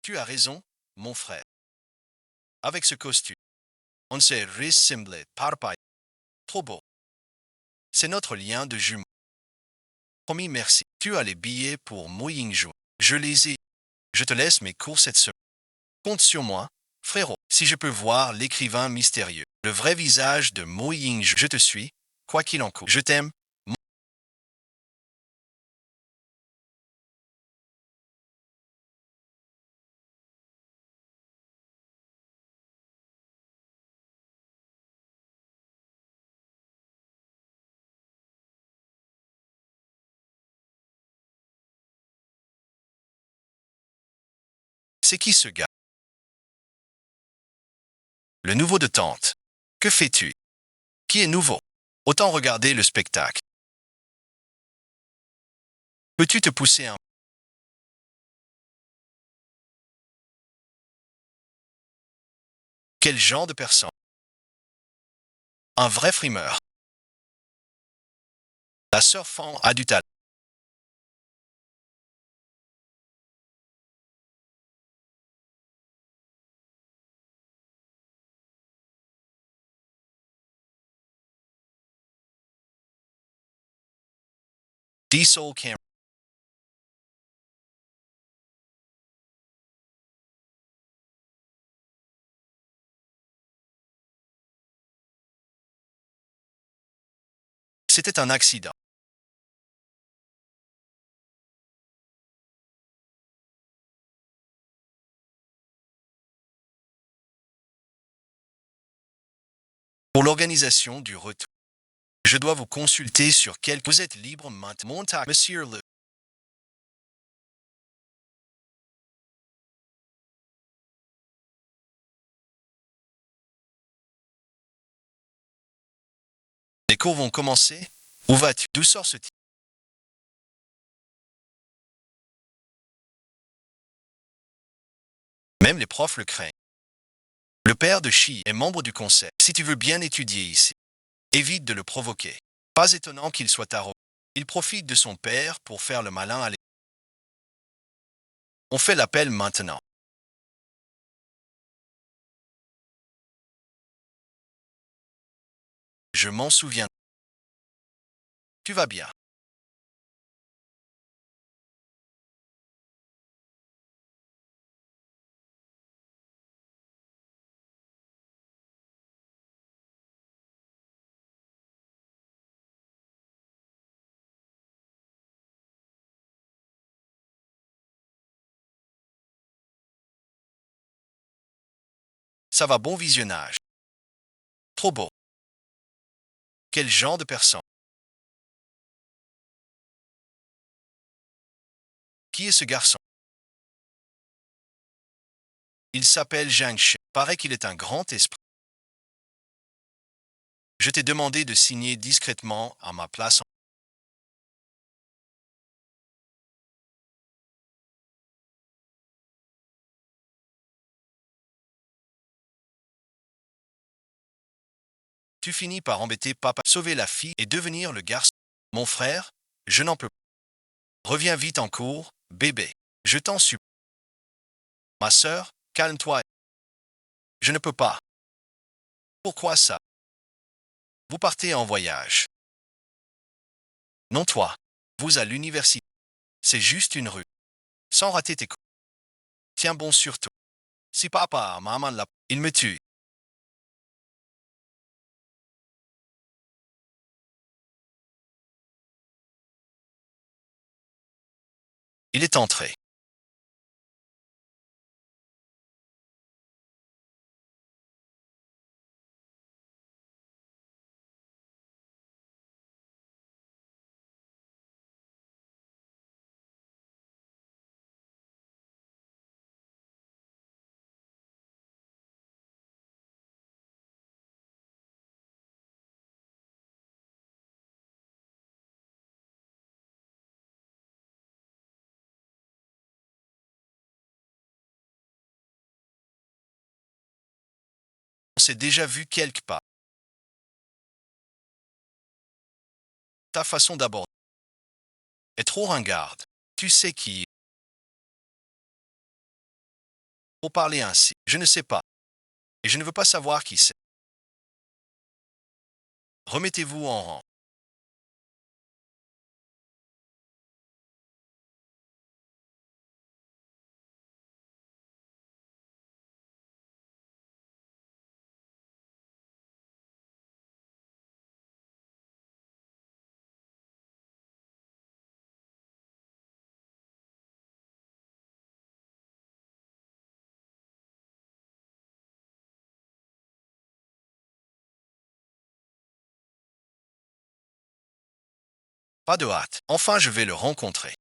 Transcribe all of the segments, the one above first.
Tu as raison, mon frère. Avec ce costume, on se ressemble parfait. Trop beau. C'est notre lien de jumeaux. Promis, merci. Tu as les billets pour Mo Ying-ju. Je les ai. Je te laisse mes cours cette semaine. Compte sur moi, frérot. Si je peux voir l'écrivain mystérieux, le vrai visage de Mo Ying-ju, je te suis, quoi qu'il en coûte. Je t'aime. C'est qui ce gars? Le nouveau de tante. Que fais-tu? Qui est nouveau? Autant regarder le spectacle. Peux-tu te pousser un... Quel genre de personne? Un vrai frimeur. La sœur Fan a du talent. D-Soul Camera. C'était un accident. Pour l'organisation du retour, je dois vous consulter sur quel... Vous êtes libre maintenant, Montague, Monsieur le... Les cours vont commencer. Où vas-tu? D'où sort ce type? Même les profs le craignent. Le père de Chi est membre du conseil. Si tu veux bien étudier ici, évite de le provoquer. Pas étonnant qu'il soit arrogant. Il profite de son père pour faire le malin à l'école. On fait l'appel maintenant. Je m'en souviens. Tu vas bien. Ça va, bon visionnage. Trop beau. Quel genre de personne? Qui est ce garçon? Il s'appelle Zhang Shi. Paraît qu'il est un grand esprit. Je t'ai demandé de signer discrètement à ma place. Tu finis par embêter papa, sauver la fille et devenir le garçon. Mon frère, je n'en peux pas. Reviens vite en cours, bébé. Je t'en supplie. Ma sœur, calme-toi. Je ne peux pas. Pourquoi ça? Vous partez en voyage. Non toi. Vous à l'université. C'est juste une rue. Sans rater tes cours. Tiens bon surtout. Si papa, maman l'a... Il me tue. Il est entré. On s'est déjà vu quelque part. Ta façon d'aborder est trop ringarde. Tu sais qui pour parler ainsi. Je ne sais pas. Et je ne veux pas savoir qui c'est. Remettez-vous en rang. Pas de hâte. Enfin, je vais le rencontrer.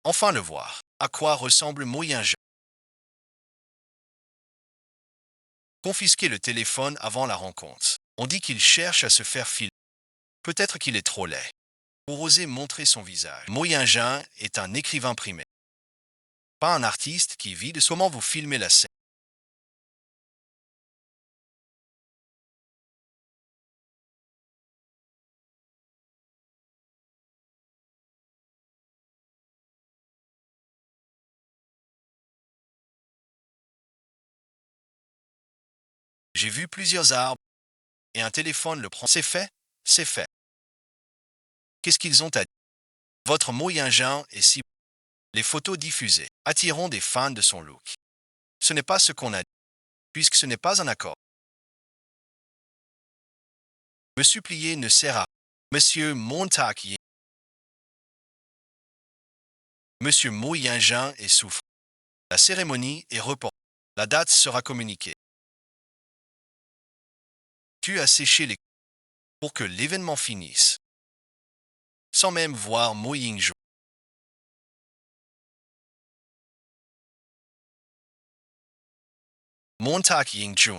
Enfin le voir. À quoi ressemble Moyen Jean? Confisquer le téléphone avant la rencontre. On dit qu'il cherche à se faire filer. Peut-être qu'il est trop laid pour oser montrer son visage. Moyen Jean est un écrivain primé, pas un artiste qui vit de comment vous filmez la scène. J'ai vu plusieurs arbres et un téléphone le prend. C'est fait, c'est fait. Qu'est-ce qu'ils ont à dire? Votre Moyen Jean est si... Les photos diffusées attireront des fans de son look. Ce n'est pas ce qu'on a dit, puisque ce n'est pas un accord. Me supplier ne sert à rien. Monsieur Montag, Monsieur Moyen-Jean est souffrant. La cérémonie est reportée. La date sera communiquée. Tu as séché les pour que l'événement finisse, sans même voir Mo Ying-jo. Montak Ying-jun.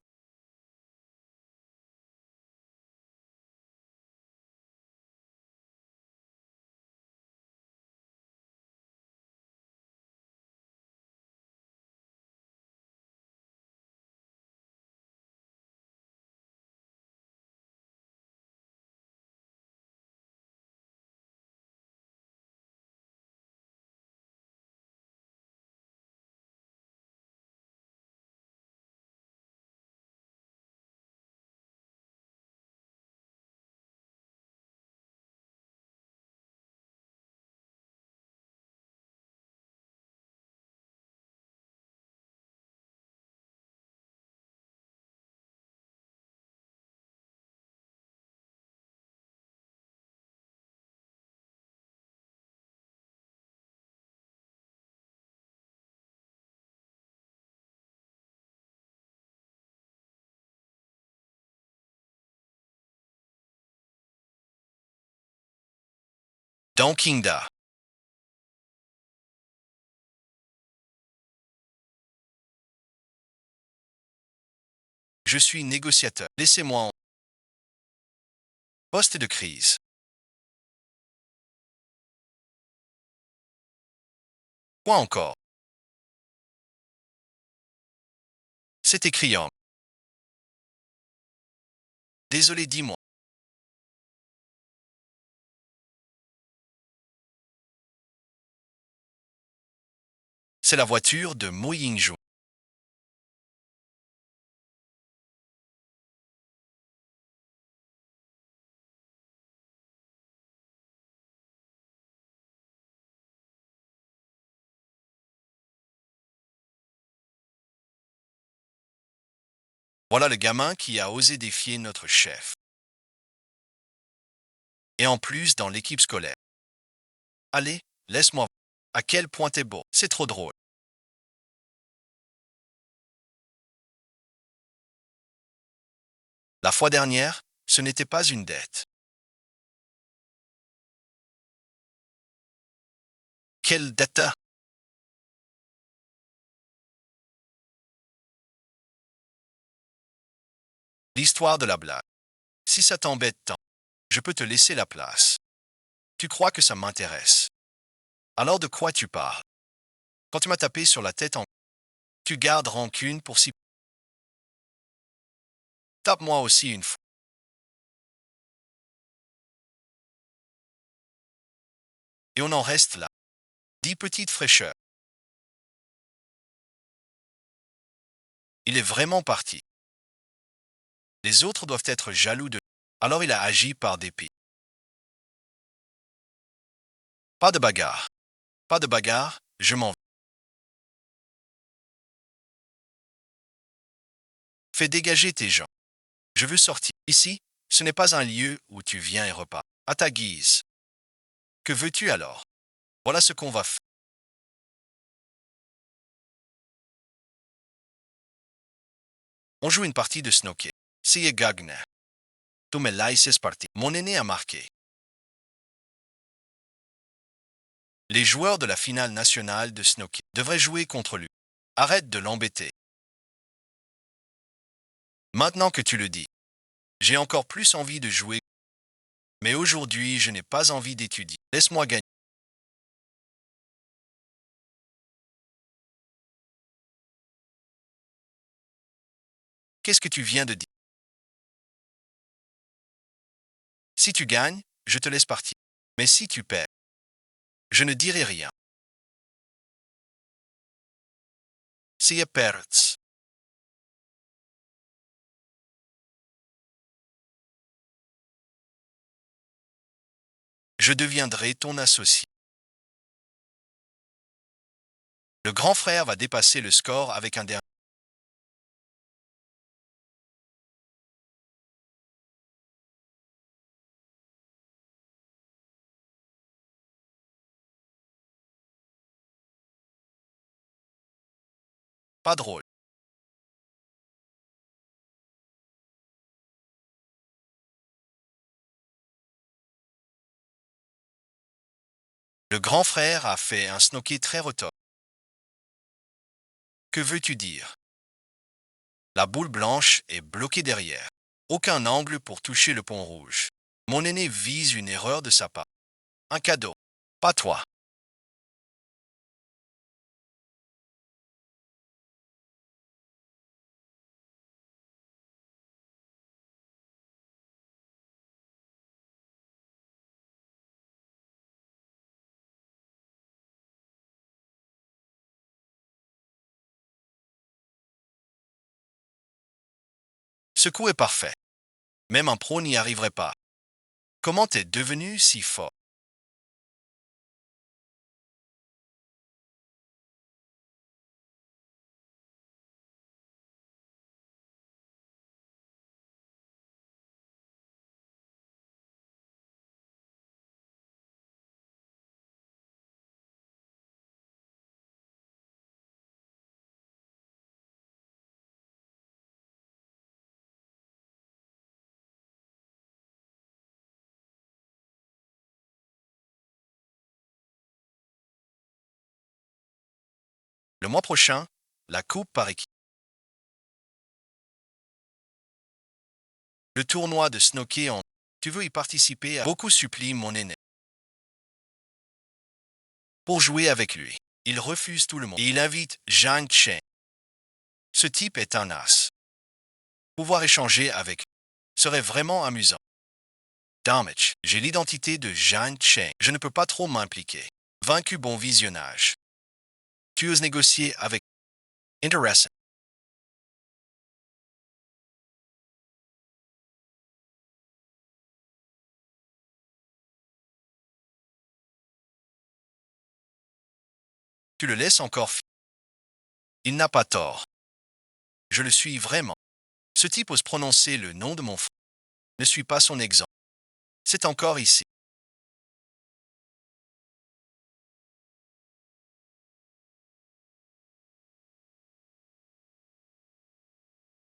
Dans Kingda. Je suis négociateur. Laissez-moi en poste de crise. Quoi encore? C'est écrit en. Désolé, dis-moi. C'est la voiture de Mo Ying-jo. Voilà le gamin qui a osé défier notre chef. Et en plus dans l'équipe scolaire. Allez, laisse-moi. À quel point t'es beau. C'est trop drôle. La fois dernière, ce n'était pas une dette. Quelle dette? L'histoire de la blague. Si ça t'embête tant, je peux te laisser la place. Tu crois que ça m'intéresse. Alors de quoi tu parles? Quand tu m'as tapé sur la tête en... Tu gardes rancune pour si... Tape-moi aussi une fois. Et on en reste là. 10 petites fraîcheurs. Il est vraiment parti. Les autres doivent être jaloux de lui. Alors il a agi par dépit. Pas de bagarre. Pas de bagarre, je m'en vais. Fais dégager tes gens. Je veux sortir. Ici, ce n'est pas un lieu où tu viens et repars. À ta guise. Que veux-tu alors? Voilà ce qu'on va faire. On joue une partie de snooker. C'est Gagner. Tu me laisses partir. Mon aîné a marqué. Les joueurs de la finale nationale de snooker devraient jouer contre lui. Arrête de l'embêter. Maintenant que tu le dis, j'ai encore plus envie de jouer. Mais aujourd'hui, je n'ai pas envie d'étudier. Laisse-moi gagner. Qu'est-ce que tu viens de dire? Si tu gagnes, je te laisse partir. Mais si tu perds, je ne dirai rien. C'est perds. Je deviendrai ton associé. Le grand frère va dépasser le score avec un dernier. Pas drôle. Le grand frère a fait un snooker très retors. Que veux-tu dire? La boule blanche est bloquée derrière. Aucun angle pour toucher le pont rouge. Mon aîné vise une erreur de sa part. Un cadeau. Pas toi. Ce coup est parfait. Même un pro n'y arriverait pas. Comment t'es devenu si fort? Le mois prochain, la coupe par équipe. Le tournoi de snooker en... Tu veux y participer? Beaucoup supplient mon aîné. Pour jouer avec lui, il refuse tout le monde. Et il invite Zhang Chen. Ce type est un as. Pouvoir échanger avec lui serait vraiment amusant. Damage, j'ai l'identité de Zhang Chen. Je ne peux pas trop m'impliquer. Vaincu, bon visionnage. Tu oses négocier avec... Intéressant. Tu le laisses encore. Il n'a pas tort. Je le suis vraiment. Ce type ose prononcer le nom de mon frère. Ne suis pas son exemple. C'est encore ici.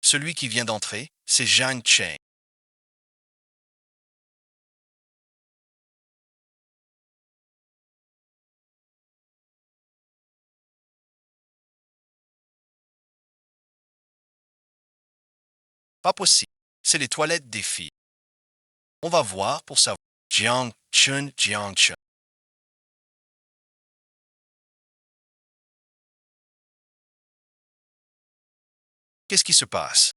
Celui qui vient d'entrer, c'est Zhang Chen. Pas possible. C'est les toilettes des filles. On va voir pour savoir. Jiang Chun, Jiang Chun. Qu'est-ce qui se passe?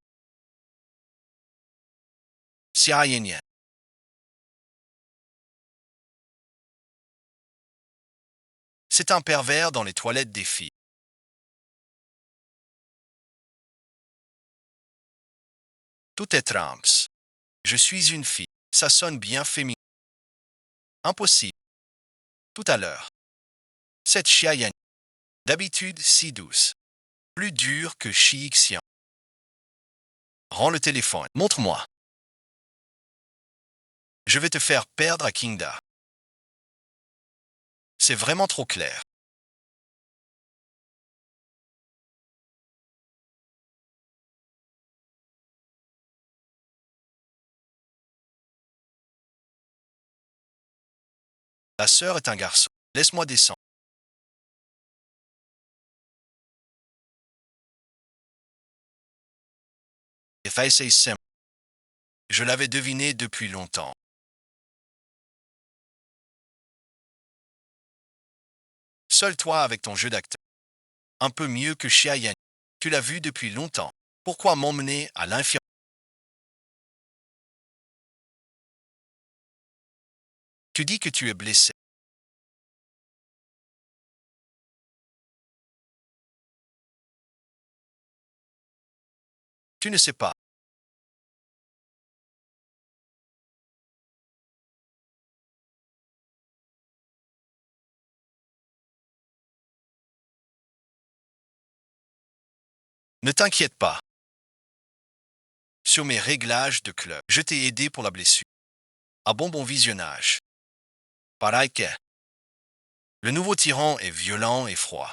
Xia Yanyan. C'est un pervers dans les toilettes des filles. Tout est trams. Je suis une fille. Ça sonne bien féminin. Impossible. Tout à l'heure. Cette chiaïenne. D'habitude si douce. Plus dure que Chiixian. Rends le téléphone. Montre-moi. Je vais te faire perdre à Kingda. C'est vraiment trop clair. La sœur est un garçon. Laisse-moi descendre. If I say sim. Je l'avais deviné depuis longtemps. Seul toi avec ton jeu d'acteur. Un peu mieux que Chiayan. Tu l'as vu depuis longtemps. Pourquoi m'emmener à l'infirmerie? Tu dis que tu es blessé. Tu ne sais pas. Ne t'inquiète pas. Sur mes réglages de club, je t'ai aidé pour la blessure. À bon visionnage. Pareil que. Le nouveau tyran est violent et froid.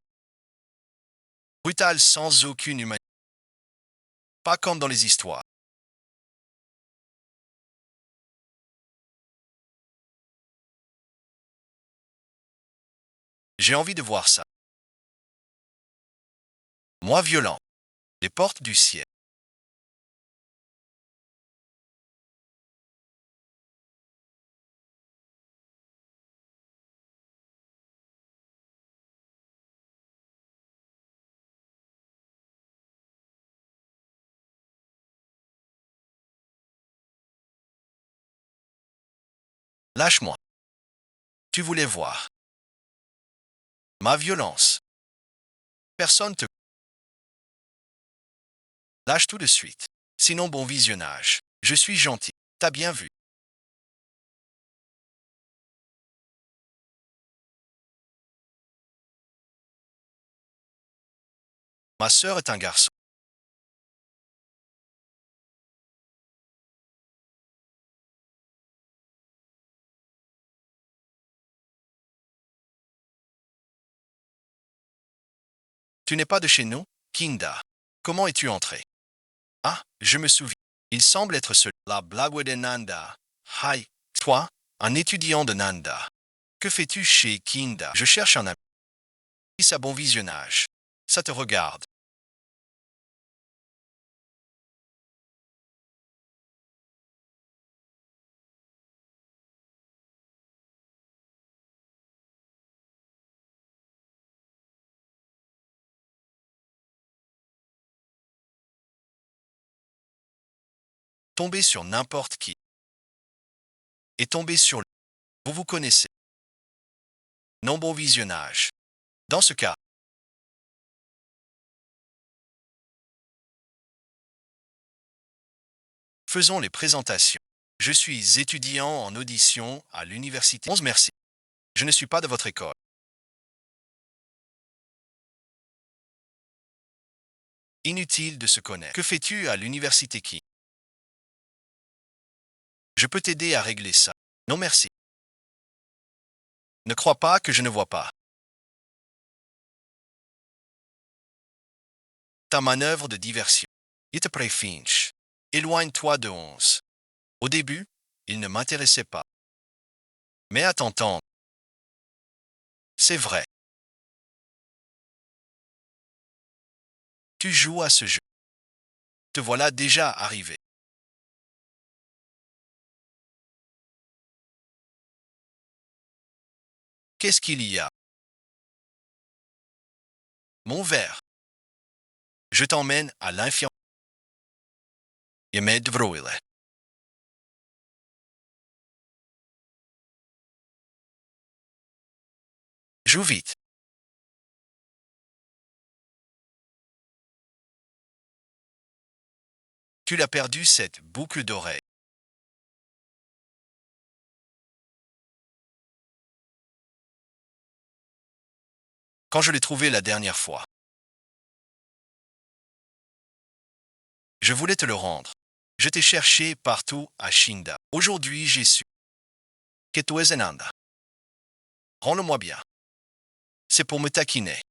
Brutal sans aucune humanité. Pas comme dans les histoires. J'ai envie de voir ça. Moi violent. Les portes du ciel. Lâche-moi. Tu voulais voir. Ma violence. Personne te lâche tout de suite. Sinon bon visionnage. Je suis gentil. T'as bien vu. Ma sœur est un garçon. Tu n'es pas de chez nous, Kinda. Comment es-tu entré? Ah, je me souviens. Il semble être celui. La blague de Nanda. Hi. Toi, un étudiant de Nanda. Que fais-tu chez Kinda? Je cherche un ami. À bon visionnage. Ça te regarde. Tomber sur n'importe qui. Et tomber sur le. Vous vous connaissez. Non bon visionnage. Dans ce cas, faisons les présentations. Je suis étudiant en audition à l'université. 11 merci. Je ne suis pas de votre école. Inutile de se connaître. Que fais-tu à l'université qui? Je peux t'aider à régler ça. Non merci. Ne crois pas que je ne vois pas. Ta manœuvre de diversion. Il te préfinch. Éloigne-toi de 11. Au début, il ne m'intéressait pas. Mais à t'entendre. C'est vrai. Tu joues à ce jeu. Te voilà déjà arrivé. Qu'est-ce qu'il y a? Mon verre. Je t'emmène à l'infirmerie. Yemed Vroile. Joue vite. Tu l'as perdu cette boucle d'oreille. Quand je l'ai trouvé la dernière fois. Je voulais te le rendre. Je t'ai cherché partout à Shinda. Aujourd'hui, j'ai su que tu es Zenanda. Rends-le-moi bien. C'est pour me taquiner.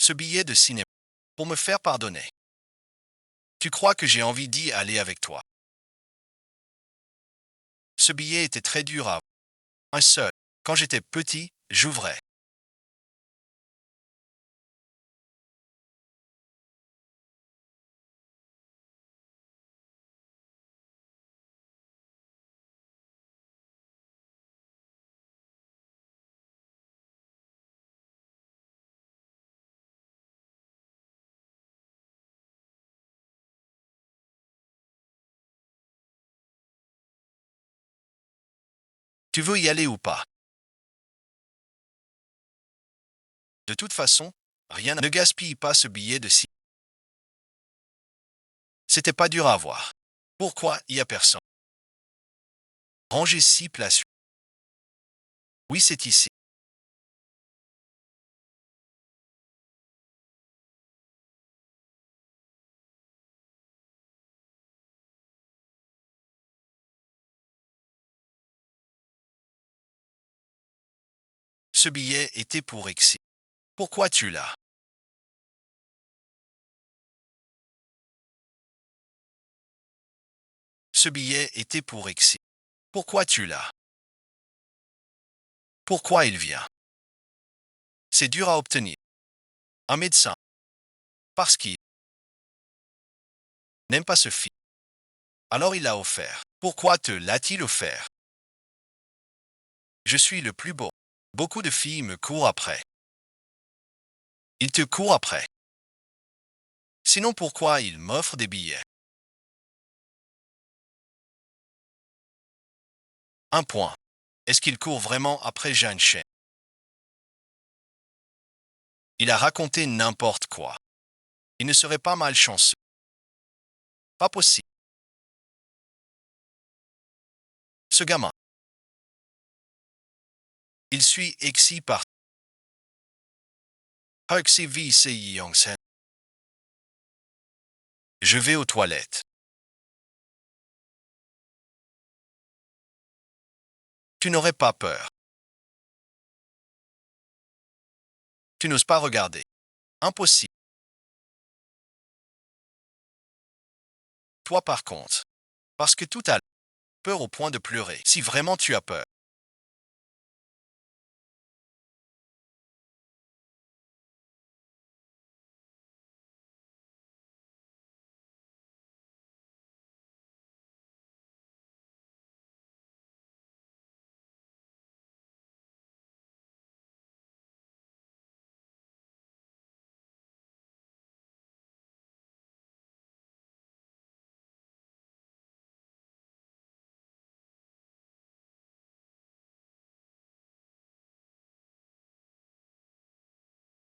Ce billet de cinéma. Pour me faire pardonner. Tu crois que j'ai envie d'y aller avec toi. Ce billet était très dur à avoir. Un seul. Quand j'étais petit, j'ouvrais. Tu veux y aller ou pas? De toute façon, rien ne gaspille pas ce billet de cinéma. C'était pas dur à avoir. Pourquoi y a personne? Rangez 6 places. Oui, c'est ici. Ce billet était pour Exi. Pourquoi tu l'as? Ce billet était pour Exi. Pourquoi tu l'as? Pourquoi il vient? C'est dur à obtenir. Un médecin. Parce qu'il n'aime pas ce film. Alors il l'a offert. Pourquoi te l'a-t-il offert? Je suis le plus beau. Beaucoup de filles me courent après. Il te court après. Sinon pourquoi il m'offre des billets? Un point. Est-ce qu'il court vraiment après Jeanne Chen? Il a raconté n'importe quoi. Il ne serait pas malchanceux. Pas possible. Ce gamin. Il suit Exi par Huxi V. C. Yongsen. Je vais aux toilettes. Tu n'aurais pas peur. Tu n'oses pas regarder. Impossible. Toi par contre. Parce que tout a peur au point de pleurer. Si vraiment tu as peur.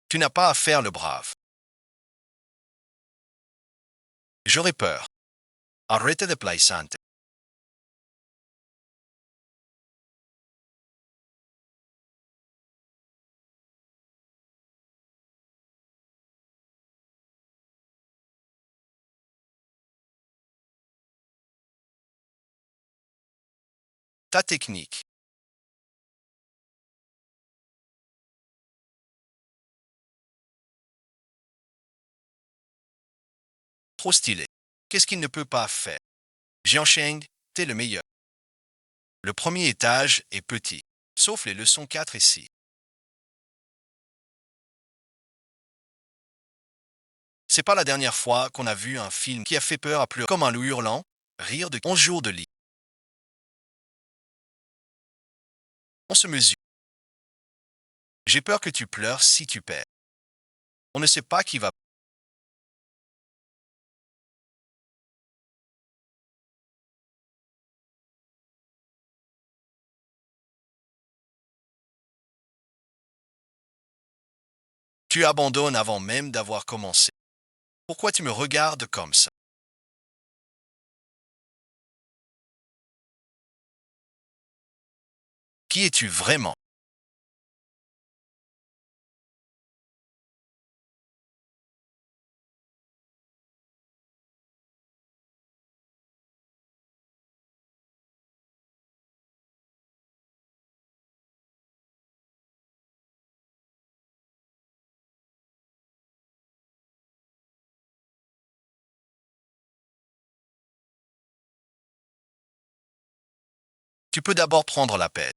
Tu n'as pas à faire le brave. J'aurais peur. Arrête de plaisante. Ta technique. Trop stylé. Qu'est-ce qu'il ne peut pas faire? Jiansheng, t'es le meilleur. Le premier étage est petit. Sauf les leçons 4 et 6. C'est pas la dernière fois qu'on a vu un film qui a fait peur à pleurer comme un loup hurlant, rire de 11 jours de lit. On se mesure. J'ai peur que tu pleures si tu perds. On ne sait pas qui va Tu abandonnes avant même d'avoir commencé. Pourquoi tu me regardes comme ça? Qui es-tu vraiment? Tu peux d'abord prendre la paix.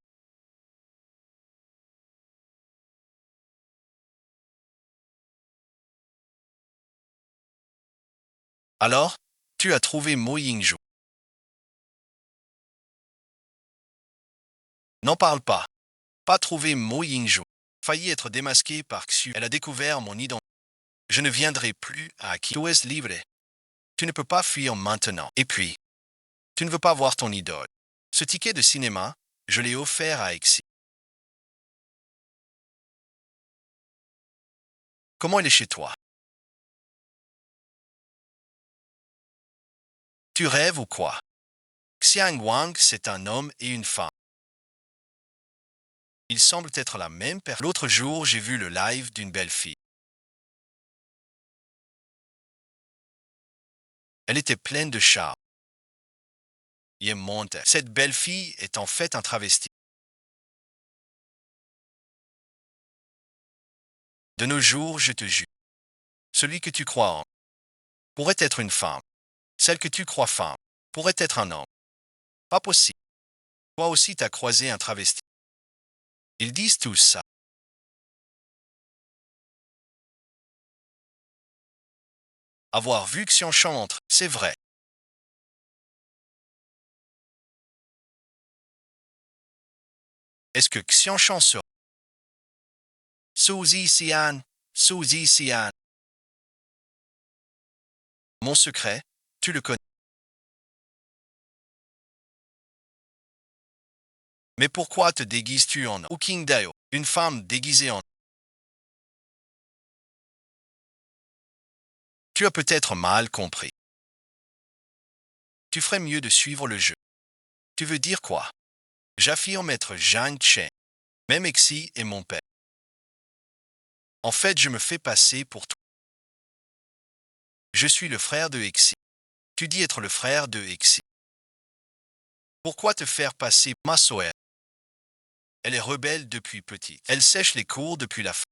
Alors, tu as trouvé Mo Ying-ju. N'en parle pas. Pas trouvé Mo Ying-ju. Failli être démasqué par Xu. Elle a découvert mon identité. Je ne viendrai plus à qui. Tu es libre. Tu ne peux pas fuir maintenant. Et puis, tu ne veux pas voir ton idole. Ce ticket de cinéma, je l'ai offert à Exi. Comment il est chez toi? Tu rêves ou quoi? Xiang Wang, c'est un homme et une femme. Ils semblent être la même personne. L'autre jour, j'ai vu le live d'une belle fille. Elle était pleine de charme. Il monte. Cette belle fille est en fait un travesti. De nos jours, je te jure, celui que tu crois en pourrait être une femme. Celle que tu crois femme pourrait être un homme. Pas possible. Toi aussi t'as croisé un travesti. Ils disent tous ça. Avoir vu Xianchan entre, c'est vrai. Est-ce que Xianchan sera Suzy Xian, Suzy Xian? Mon secret, tu le connais. Mais pourquoi te déguises-tu en King Dao, une femme déguisée en... Tu as peut-être mal compris. Tu ferais mieux de suivre le jeu. Tu veux dire quoi? J'affirme être Zhang Chen. Même Exi est mon père. En fait, je me fais passer pour toi. Je suis le frère de Exi. Tu dis être le frère de Exi. Pourquoi te faire passer ma soeur? Elle est rebelle depuis petite. Elle sèche les cours depuis la fin.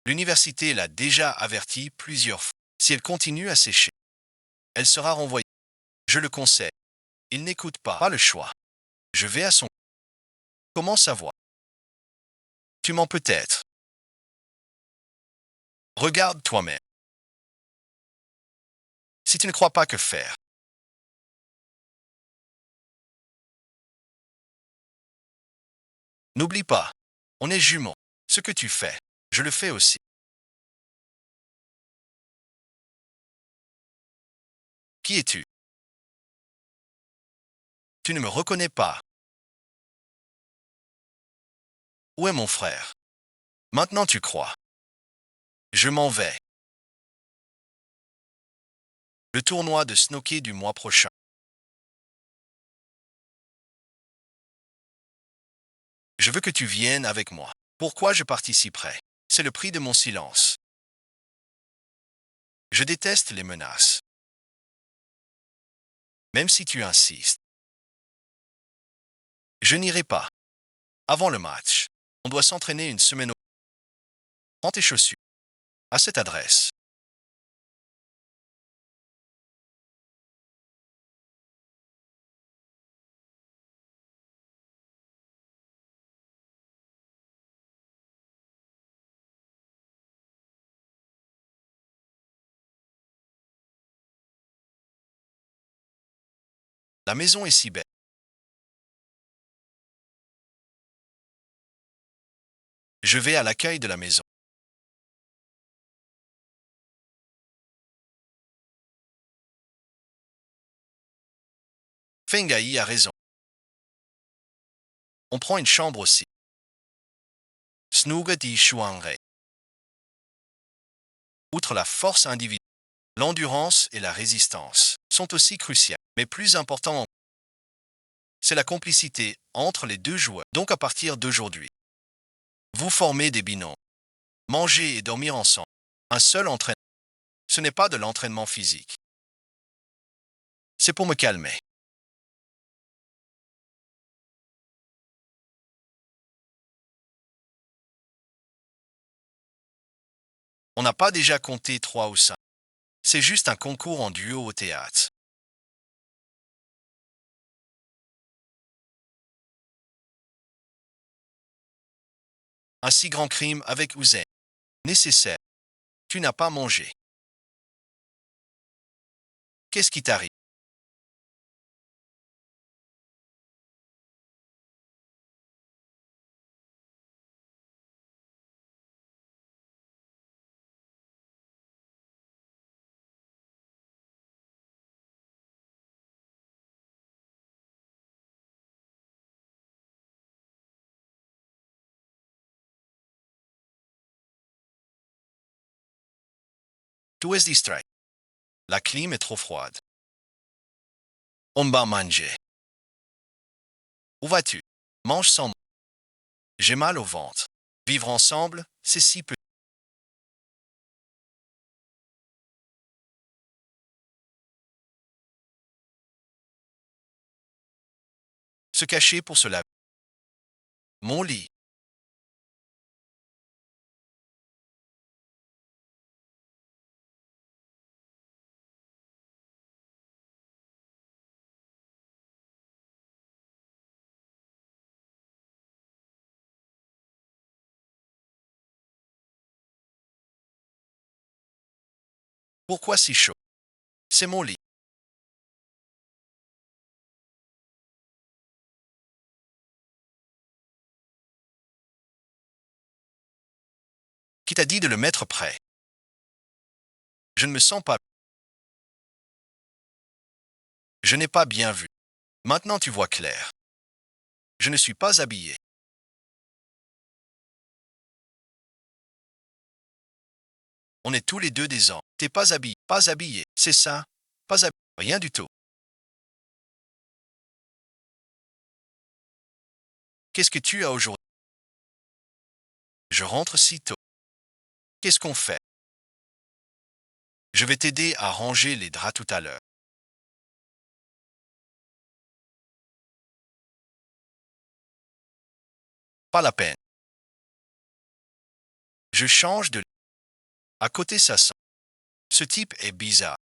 L'université l'a déjà avertie plusieurs fois. Si elle continue à sécher, elle sera renvoyée. Je le conseille. Il n'écoute pas. Pas le choix. Je vais à son... Comment savoir? Tu mens peut-être. Regarde toi-même. Si tu ne crois pas que faire, n'oublie pas. On est jumeaux. Ce que tu fais, je le fais aussi. Qui es-tu? Tu ne me reconnais pas. Où est mon frère? Maintenant tu crois. Je m'en vais. Le tournoi de snooker du mois prochain. Je veux que tu viennes avec moi. Pourquoi je participerai? C'est le prix de mon silence. Je déteste les menaces. Même si tu insistes. Je n'irai pas. Avant le match, on doit s'entraîner une semaine. Prends tes chaussures. À cette adresse. La maison est si belle. Je vais à l'accueil de la maison. Fengai a raison. On prend une chambre aussi. Snuga di Shuangre. Outre la force individuelle, l'endurance et la résistance sont aussi cruciales. Mais plus important, c'est la complicité entre les deux joueurs. Donc à partir d'aujourd'hui, vous formez des binômes. Manger et dormir ensemble. Un seul entraînement. Ce n'est pas de l'entraînement physique. C'est pour me calmer. On n'a pas déjà compté 3 ou 5. C'est juste un concours en duo au théâtre. Un si grand crime avec Ouzen. Nécessaire. Tu n'as pas mangé. Qu'est-ce qui t'arrive? Tu es distrait. La clim est trop froide. On va manger. Où vas-tu? Mange sans moi. J'ai mal au ventre. Vivre ensemble, c'est si peu. Se cacher pour se laver. Mon lit. Pourquoi si chaud? C'est mon lit. Qui t'a dit de le mettre prêt? Je ne me sens pas. Je n'ai pas bien vu. Maintenant tu vois clair. Je ne suis pas habillé. On est tous les deux des ans. T'es pas habillé. Pas habillé. C'est ça. Pas habillé. Rien du tout. Qu'est-ce que tu as aujourd'hui? Je rentre si tôt. Qu'est-ce qu'on fait? Je vais t'aider à ranger les draps tout à l'heure. Pas la peine. Je change de lit. À côté ça sent. Ce type est bizarre.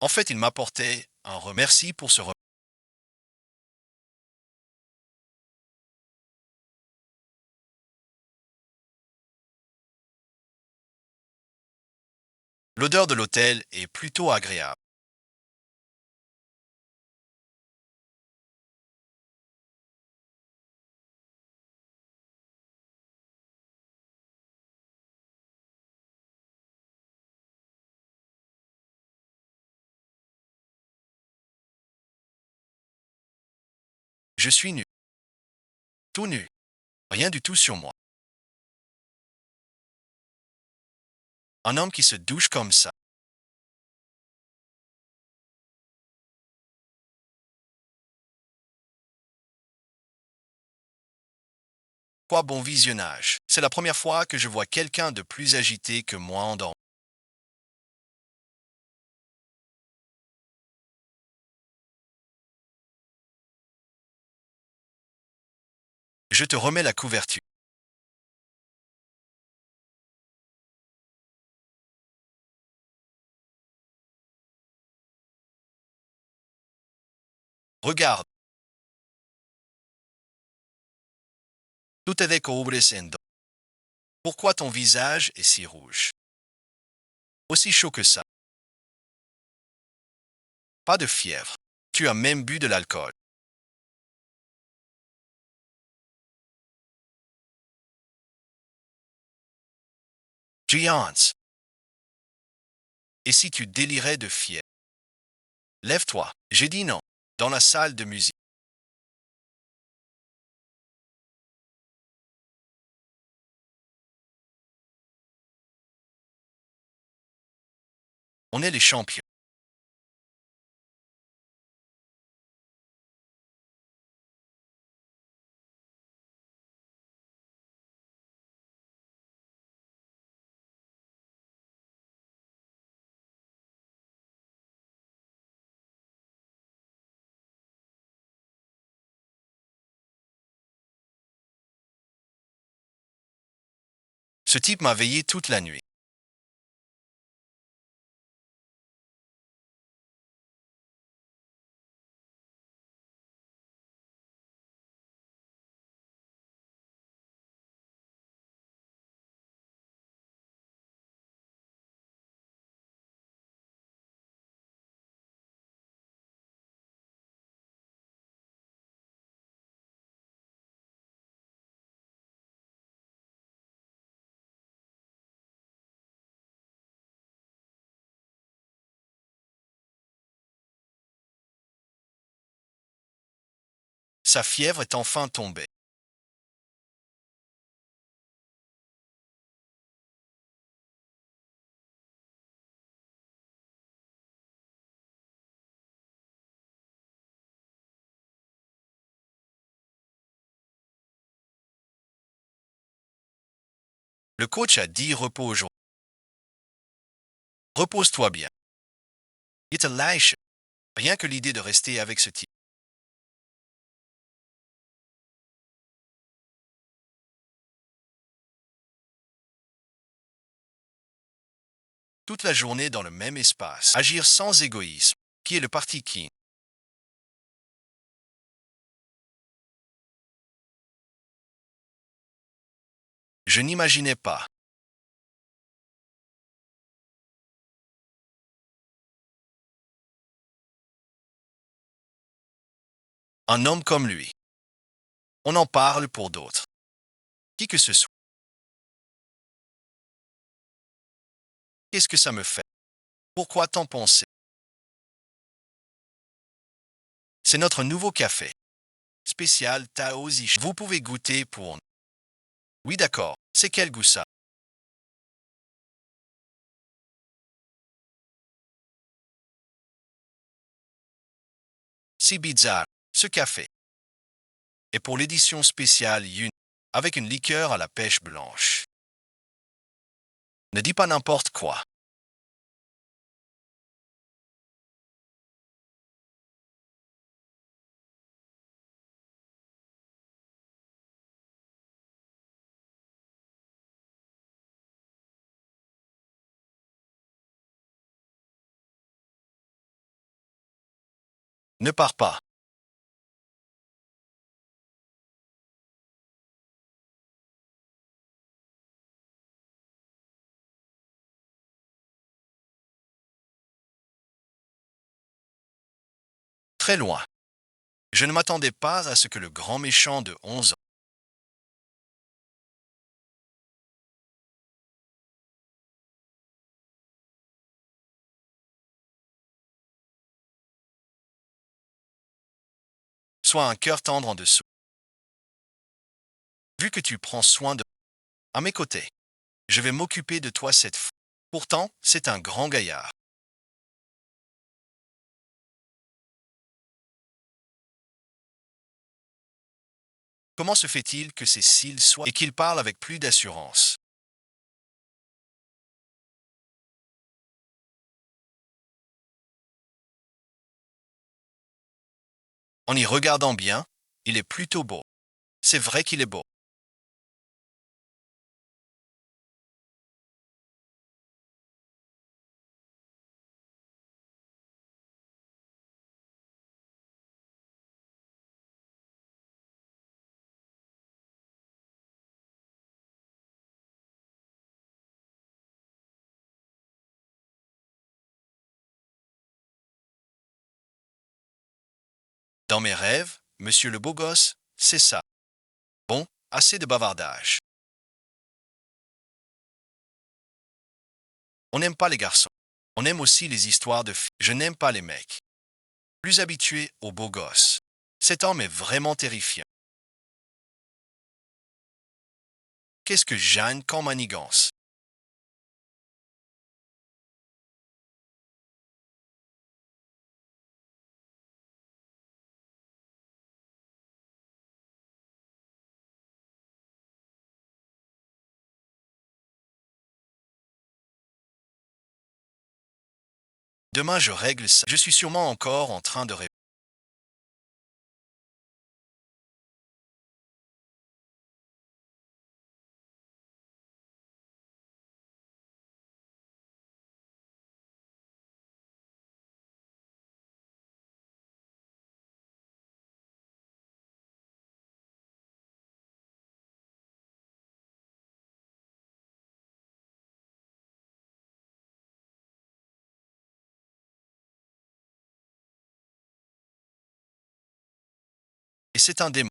En fait, il m'apportait un remercie pour ce repas. L'odeur de l'hôtel est plutôt agréable. Je suis nu. Tout nu. Rien du tout sur moi. Un homme qui se douche comme ça. Quoi bon visionnage. C'est la première fois que je vois quelqu'un de plus agité que moi endormi. Je te remets la couverture. Regarde. Tout te descubriendo. Pourquoi ton visage est si rouge? Aussi chaud que ça. Pas de fièvre. Tu as même bu de l'alcool. Giants. Et si tu délirais de fièvre? Lève-toi. J'ai dit non. Dans la salle de musique. On est les champions. Ce type m'a veillé toute la nuit. Sa fièvre est enfin tombée. Le coach a dit repos aujourd'hui. Repose-toi bien. Il te lâche. Rien que l'idée de rester avec ce type. Toute la journée dans le même espace. Agir sans égoïsme. Qui est le parti qui? Je n'imaginais pas. Un homme comme lui. On en parle pour d'autres. Qui que ce soit. Qu'est-ce que ça me fait? Pourquoi t'en penser? C'est notre nouveau café. Spécial Taozi. Vous pouvez goûter pour... Oui d'accord. C'est quel goût ça? C'est bizarre. Ce café. Et pour l'édition spéciale Yun. Avec une liqueur à la pêche blanche. Ne dis pas n'importe quoi. Ne pars pas. Très loin. Je ne m'attendais pas à ce que le grand méchant de 11 ans soit un cœur tendre en dessous. Vu que tu prends soin de... À mes côtés. Je vais m'occuper de toi cette fois. Pourtant, c'est un grand gaillard. Comment se fait-il que ses cils soient... et qu'il parle avec plus d'assurance? En y regardant bien, il est plutôt beau. C'est vrai qu'il est beau. Dans mes rêves, monsieur le beau gosse, c'est ça. Bon, assez de bavardage. On n'aime pas les garçons. On aime aussi les histoires de filles. Je n'aime pas les mecs. Plus habitué aux beaux gosses. Cet homme est vraiment terrifiant. Qu'est-ce que Jeanne comme manigance? Demain, je règle ça. Je suis sûrement encore en train de rêver. Et c'est un démon.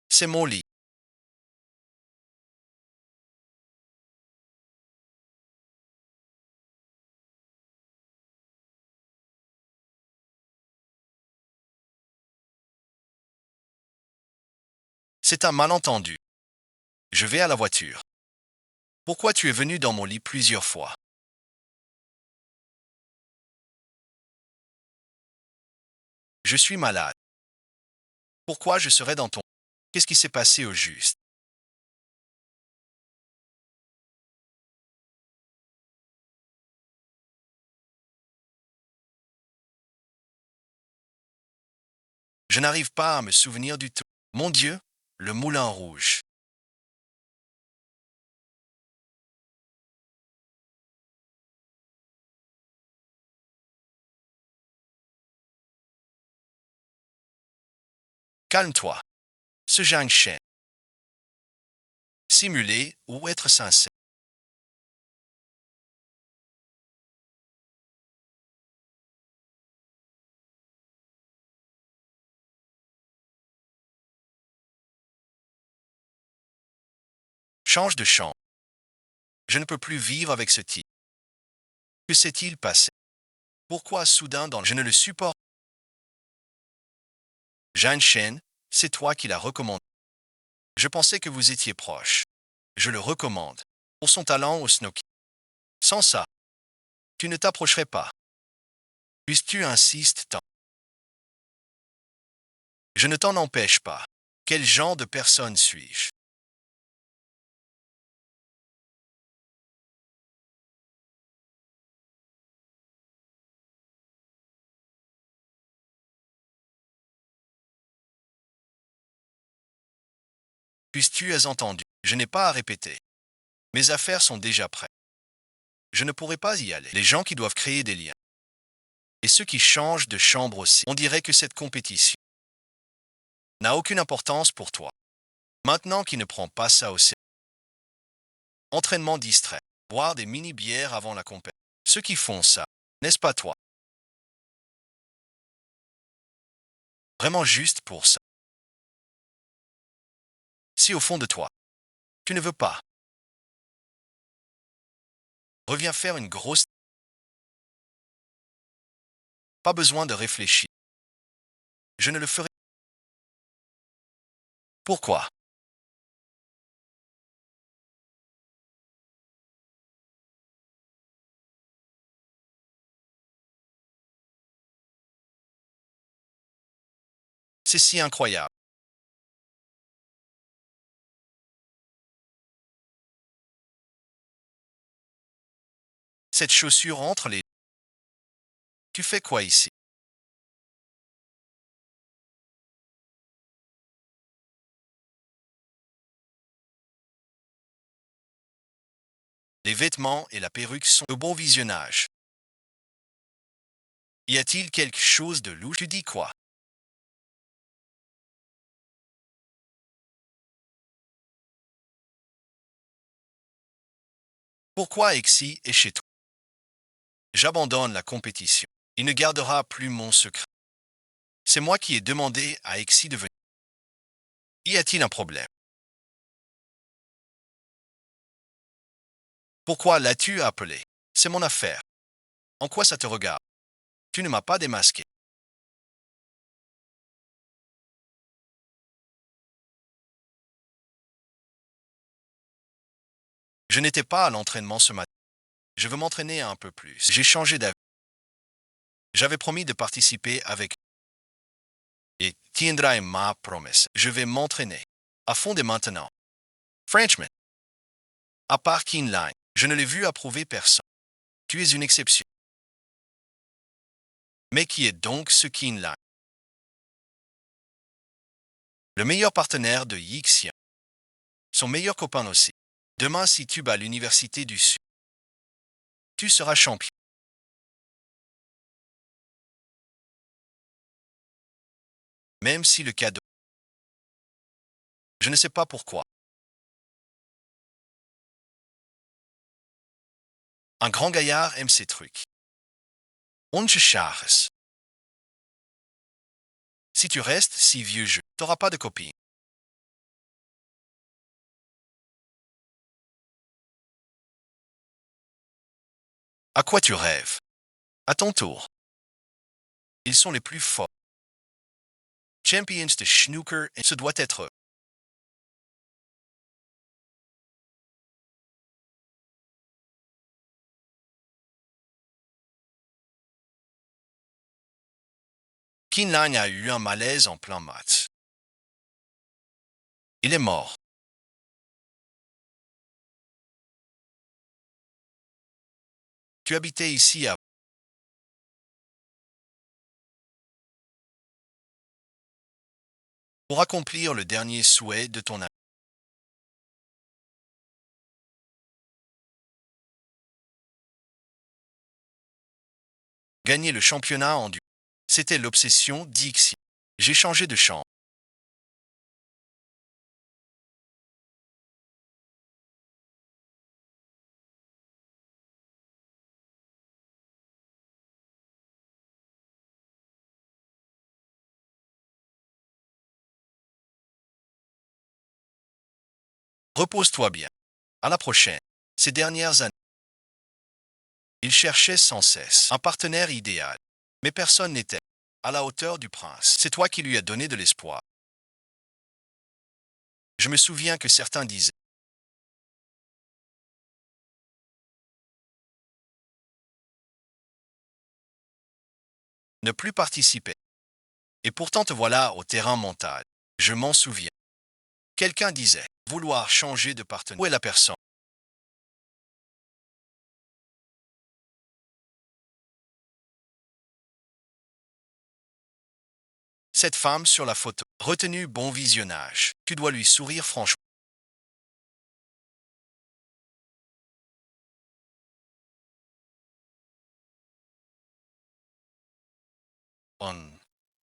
C'est mon lit. C'est un malentendu. Je vais à la voiture. Pourquoi tu es venu dans mon lit plusieurs fois? Je suis malade. Pourquoi je serais dans ton... Qu'est-ce qui s'est passé au juste? Je n'arrive pas à me souvenir du tout. Mon Dieu, le moulin rouge. Calme-toi. Ce Jean Chen. Simuler ou être sincère. Change de chambre. Je ne peux plus vivre avec ce type. Que s'est-il passé? Pourquoi soudain dans... Je ne le supporte. Jean Chen, c'est toi qui l'as recommandé. Je pensais que vous étiez proche. Je le recommande. Pour son talent au snooker. Sans ça, tu ne t'approcherais pas. Puisque tu insistes tant. Je ne t'en empêche pas. Quel genre de personne suis-je? Puisque tu as entendu, je n'ai pas à répéter. Mes affaires sont déjà prêtes. Je ne pourrai pas y aller. Les gens qui doivent créer des liens. Et ceux qui changent de chambre aussi. On dirait que cette compétition n'a aucune importance pour toi. Maintenant qui ne prend pas ça au sérieux. Entraînement distrait. Boire des mini-bières avant la compétition. Ceux qui font ça, n'est-ce pas toi? Vraiment juste pour ça. Si au fond de toi, tu ne veux pas, reviens faire une grosse... Pas besoin de réfléchir. Je ne le ferai. Pourquoi? C'est si incroyable. Cette chaussure entre les... Tu fais quoi ici? Les vêtements et la perruque sont de bon visionnage. Y a-t-il quelque chose de louche? Tu dis quoi? Pourquoi Exy est chez toi? J'abandonne la compétition. Il ne gardera plus mon secret. C'est moi qui ai demandé à Exy de venir. Y a-t-il un problème? Pourquoi l'as-tu appelé? C'est mon affaire. En quoi ça te regarde? Tu ne m'as pas démasqué. Je n'étais pas à l'entraînement ce matin. Je veux m'entraîner un peu plus. J'ai changé d'avis. J'avais promis de participer avec et tiendrai ma promesse. Je vais m'entraîner à fond dès maintenant. Frenchman, à part Keenline, je ne l'ai vu approuver personne. Tu es une exception. Mais qui est donc ce Keenline? Le meilleur partenaire de Yixian. Son meilleur copain aussi. Demain, si tu bats l'Université du Sud, tu seras champion. Même si le cadeau. Je ne sais pas pourquoi. Un grand gaillard aime ces trucs. Onge charres. Si tu restes si vieux jeu, t'auras pas de copine. À quoi tu rêves? À ton tour. Ils sont les plus forts. Champions de snooker et ce doit être eux. Keenline a eu un malaise en plein match. Il est mort. Tu habitais ici pour accomplir le dernier souhait de ton ami. Gagner le championnat en du. C'était l'obsession d'Ixi. J'ai changé de chambre. Repose-toi bien. À la prochaine. Ces dernières années, il cherchait sans cesse un partenaire idéal. Mais personne n'était à la hauteur du prince. C'est toi qui lui as donné de l'espoir. Je me souviens que certains disaient ne plus participer. Et pourtant te voilà au terrain mental. Je m'en souviens. Quelqu'un disait vouloir changer de partenaire. Où est la personne? Cette femme sur la photo. Retenu bon visionnage. Tu dois lui sourire franchement.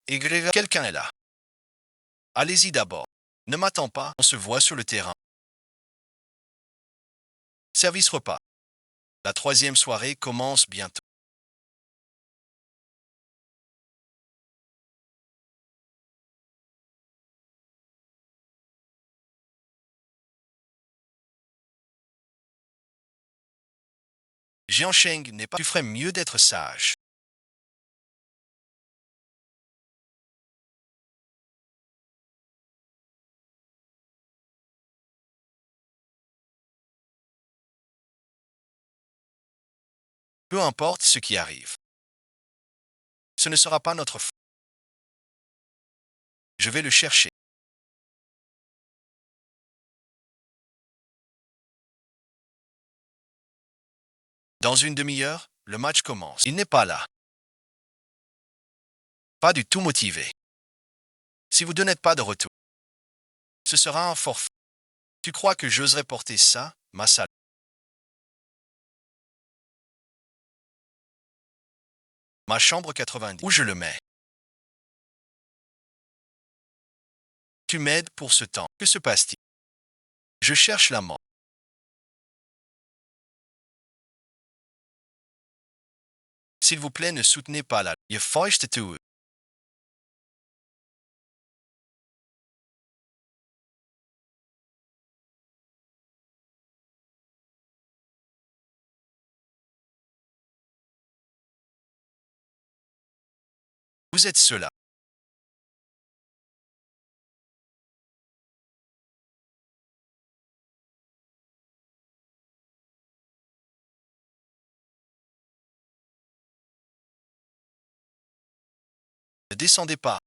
Quelqu'un est là. Allez-y d'abord. Ne m'attends pas, on se voit sur le terrain. Service repas. La troisième soirée commence bientôt. Jiansheng n'est pas. Tu ferais mieux d'être sage. Peu importe ce qui arrive. Ce ne sera pas notre faute. Je vais le chercher. Dans une demi-heure, le match commence. Il n'est pas là. Pas du tout motivé. Si vous n'êtes pas de retour, ce sera un forfait. Tu crois que j'oserais porter ça, ma salle? Ma chambre 90. Où je le mets? Tu m'aides pour ce temps. Que se passe-t-il? Je cherche la mort. S'il vous plaît, ne soutenez pas la. Je feuchte toe. Vous êtes cela. Ne descendez pas.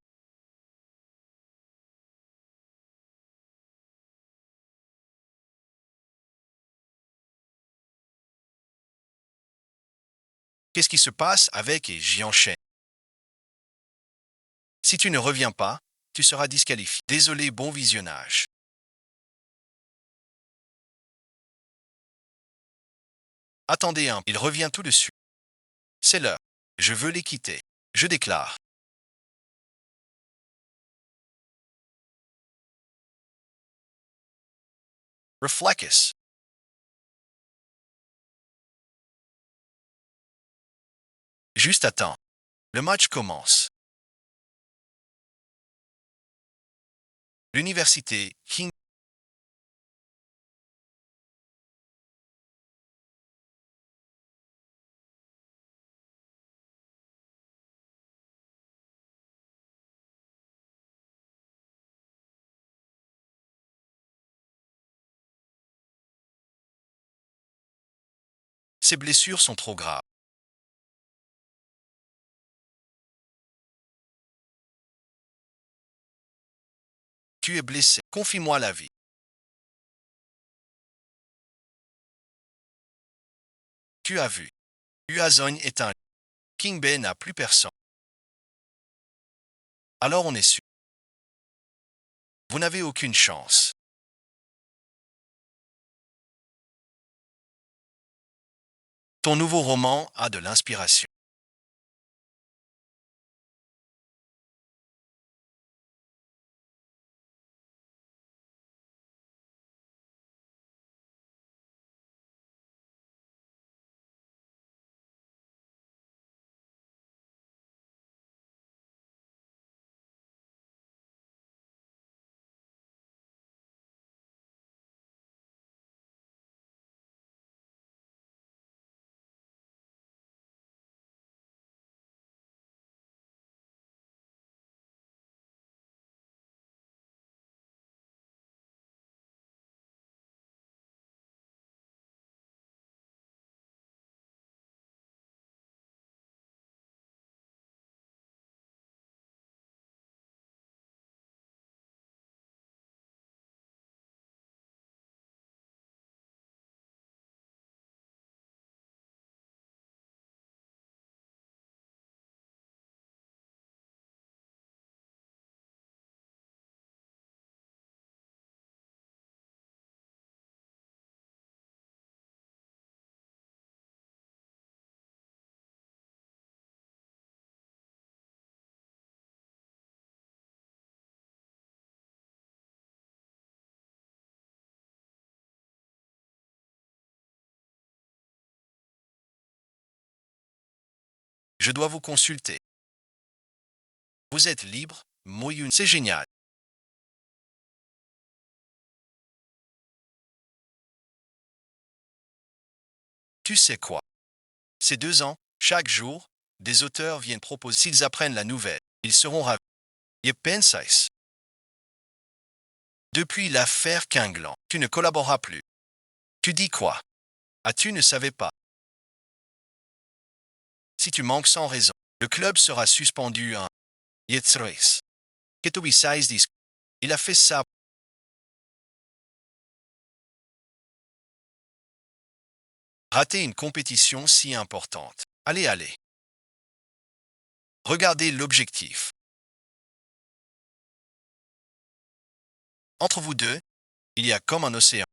Qu'est-ce qui se passe avec et j'y enchaîne. Si tu ne reviens pas, tu seras disqualifié. Désolé, bon visionnage. Attendez un, il revient tout de suite. C'est l'heure. Je veux les quitter. Je déclare. Reflecus. Juste attends. Le match commence. L'université King. Ses blessures sont trop graves. Tu es blessé. Confie-moi la vie. Tu as vu. Uazone est un. King Bay n'a plus personne. Alors on est sûr. Vous n'avez aucune chance. Ton nouveau roman a de l'inspiration. Je dois vous consulter. Vous êtes libre, Moyun. C'est génial. Tu sais quoi? Ces 2 ans, chaque jour, des auteurs viennent proposer. S'ils apprennent la nouvelle, ils seront ravis. Je pensais. Depuis l'affaire Kingland, tu ne collaboreras plus. Tu dis quoi? Ah, tu ne savais pas. Si tu manques sans raison, le club sera suspendu un. Yetzreis. Ketobisais dis. Il a fait ça. Rater une compétition si importante. Allez, allez. Regardez l'objectif. Entre vous deux, il y a comme un océan.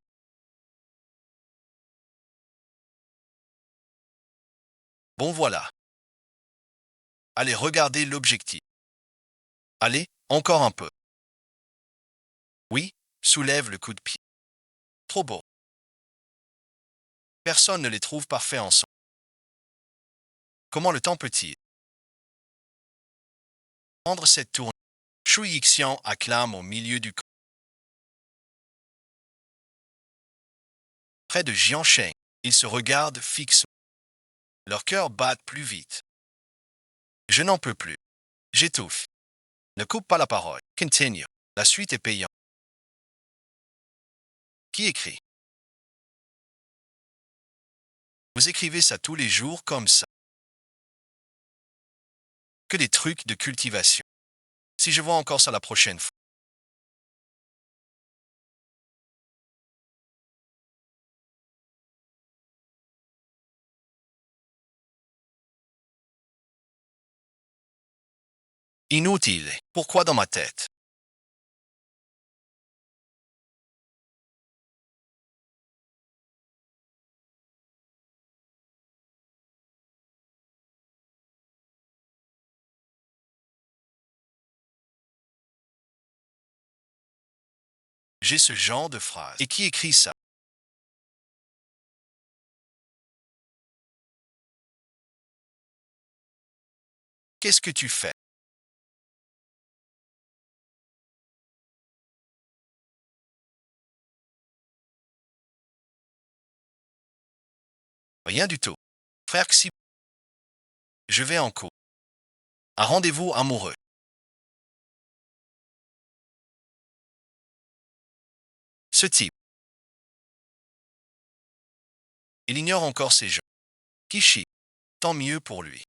Bon voilà. Allez, regardez l'objectif. Allez, encore un peu. Oui, soulève le coup de pied. Trop beau. Personne ne les trouve parfaits ensemble. Comment le temps peut-il prendre cette tournée? Shu Yixian acclame au milieu du camp. Près de Jiansheng, ils se regardent fixement. Leurs cœurs battent plus vite. Je n'en peux plus. J'étouffe. Ne coupe pas la parole. Continue. La suite est payante. Qui écrit? Vous écrivez ça tous les jours comme ça. Que des trucs de cultivation. Si je vois encore ça la prochaine fois. Inutile. Pourquoi dans ma tête? J'ai ce genre de phrase. Et qui écrit ça? Qu'est-ce que tu fais? Rien du tout. Frère Xi, je vais en cours. Un rendez-vous amoureux. Ce type, il ignore encore ces gens. Kishi, tant mieux pour lui.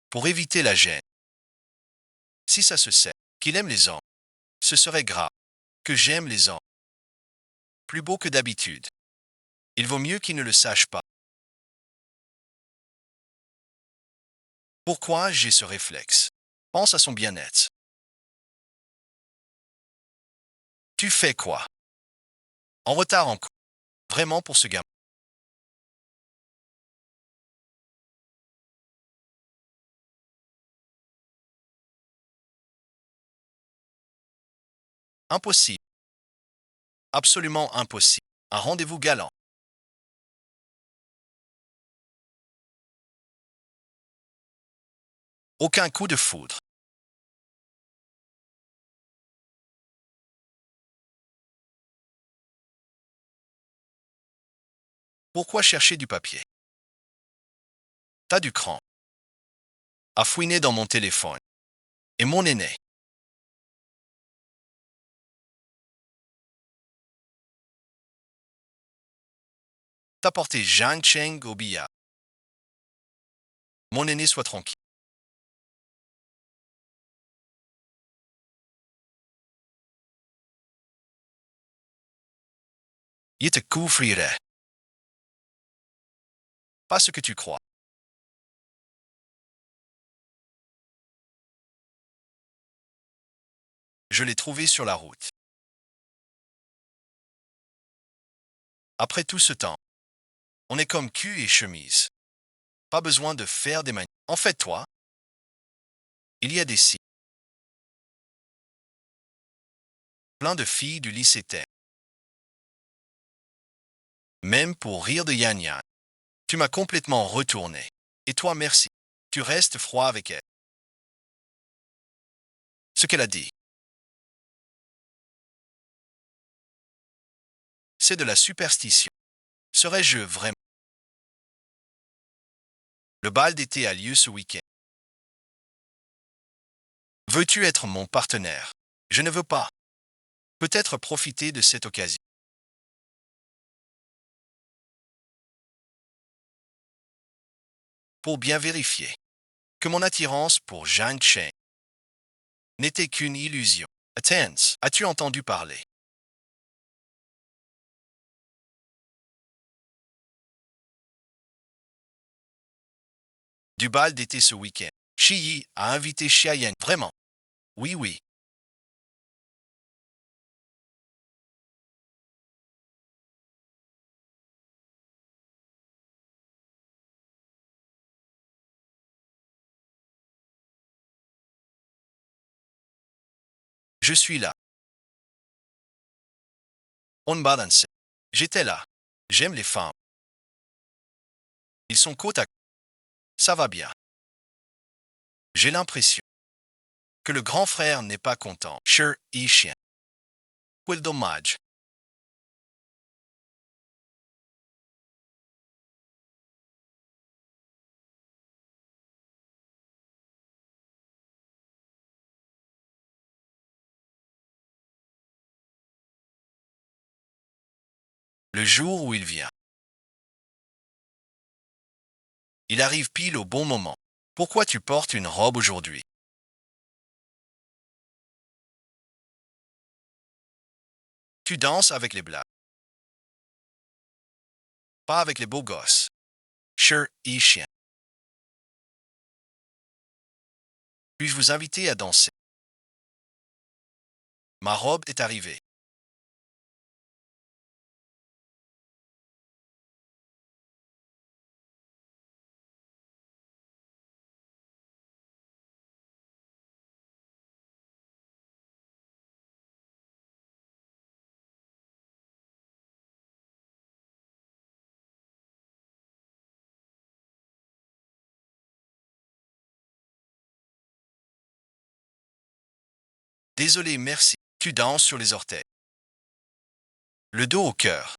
Pour éviter la gêne. Si ça se sait qu'il aime les hommes, ce serait grave que j'aime les hommes. Plus beau que d'habitude. Il vaut mieux qu'il ne le sache pas. Pourquoi j'ai ce réflexe? Pense à son bien-être. Tu fais quoi? En retard encore. Vraiment pour ce gamin. Impossible. Absolument impossible. Un rendez-vous galant. Aucun coup de foudre. Pourquoi chercher du papier? T'as du cran. À fouiner dans mon téléphone. Et mon aîné. T'as porté Zhang Cheng au billard. Mon aîné soit tranquille. Il te couvrirait. Pas ce que tu crois. Je l'ai trouvé sur la route. Après tout ce temps, on est comme cul et chemise. Pas besoin de faire des manies. En fait, toi, il y a des signes. Plein de filles du lycée t'aiment. Même pour rire de Yann Yann. Tu m'as complètement retourné. Et toi, merci. Tu restes froid avec elle. Ce qu'elle a dit, c'est de la superstition. Serais-je vraiment? Le bal d'été a lieu ce week-end. Veux-tu être mon partenaire? Je ne veux pas. Peut-être profiter de cette occasion. Pour bien vérifier que mon attirance pour Zhang Cheng n'était qu'une illusion. Attends, as-tu entendu parler du bal d'été ce week-end? Shi Yi a invité Xiaoyan. Vraiment? Oui, oui. Je suis là. On balance. J'étais là. J'aime les femmes. Ils sont côte à côte. Ça va bien. J'ai l'impression que le grand frère n'est pas content. Sure, et chien. Quel dommage. Le jour où il vient, il arrive pile au bon moment. Pourquoi tu portes une robe aujourd'hui? Tu danses avec les blagues, pas avec les beaux gosses. Sure, et chien. Puis-je vous inviter à danser? Ma robe est arrivée. Désolé, merci. Tu danses sur les orteils. Le dos au cœur.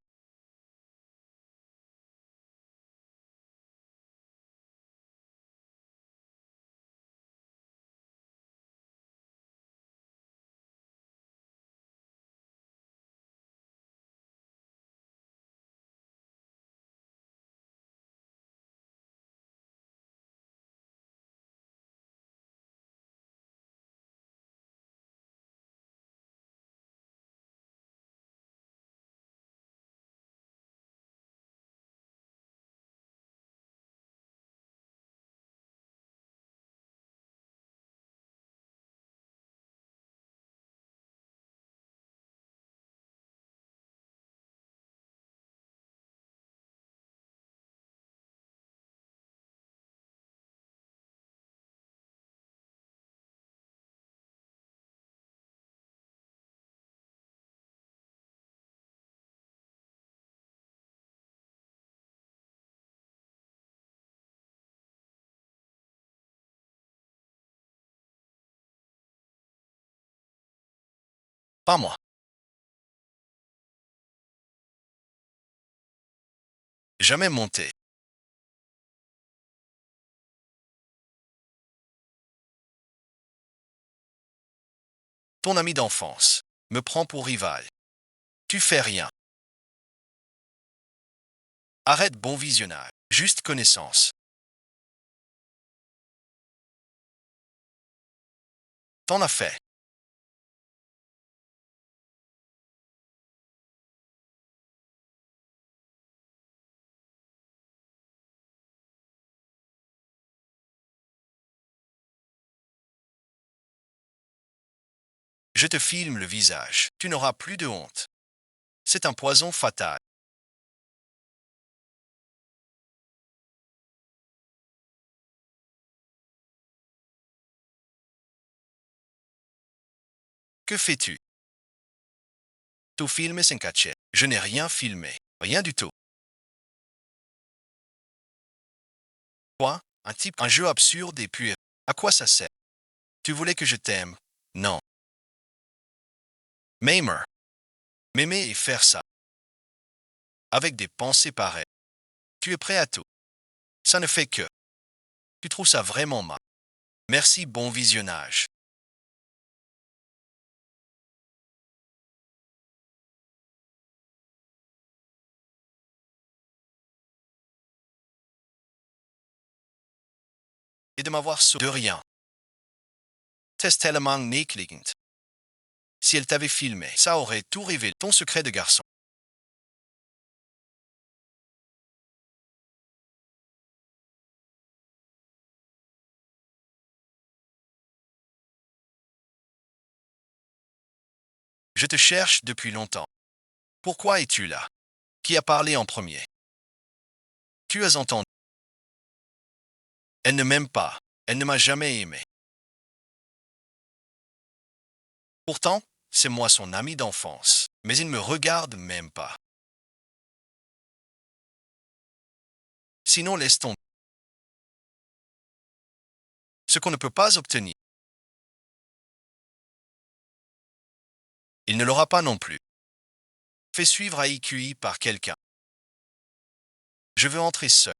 Pas moi. Jamais monté. Ton ami d'enfance me prend pour rival. Tu fais rien. Arrête bon visionnage. Juste connaissance. T'en as fait. Je te filme le visage. Tu n'auras plus de honte. C'est un poison fatal. Que fais-tu? Tu filmes sans cachet. Je n'ai rien filmé. Rien du tout. Quoi? Un type, un jeu absurde et puis... À quoi ça sert? Tu voulais que je t'aime? Non. M'aimer. M'aimer et faire ça. Avec des pensées pareilles. Tu es prêt à tout. Ça ne fait que. Tu trouves ça vraiment mal. Merci, bon visionnage. Et de m'avoir sauvé de rien. C'est tellement négligeant. Si elle t'avait filmé, ça aurait tout révélé. Ton secret de garçon. Je te cherche depuis longtemps. Pourquoi es-tu là? Qui a parlé en premier? Tu as entendu. Elle ne m'aime pas. Elle ne m'a jamais aimé. Pourtant, c'est moi son ami d'enfance. Mais il ne me regarde même pas. Sinon, laisse tomber. ce qu'on ne peut pas obtenir. Il ne l'aura pas non plus. Fais suivre à IQI par quelqu'un. Je veux entrer seul.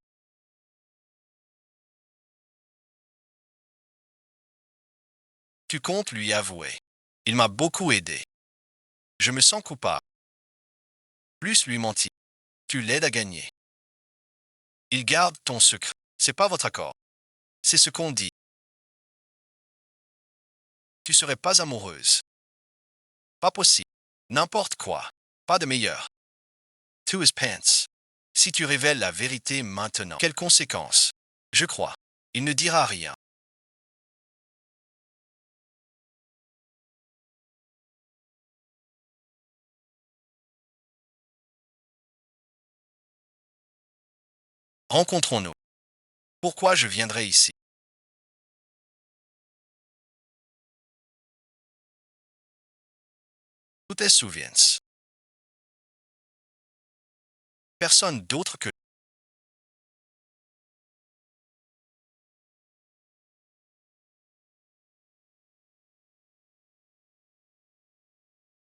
Tu comptes lui avouer. Il m'a beaucoup aidé. Je me sens coupable. Plus lui mentir. Tu l'aides à gagner. Il garde ton secret. C'est pas votre accord. C'est ce qu'on dit. Tu serais pas amoureuse. Pas possible. N'importe quoi. Pas de meilleur. To his pants. Si tu révèles la vérité maintenant, quelles conséquences? Je crois. Il ne dira rien. Rencontrons-nous. Pourquoi je viendrai ici? Tu te souviens. Personne d'autre que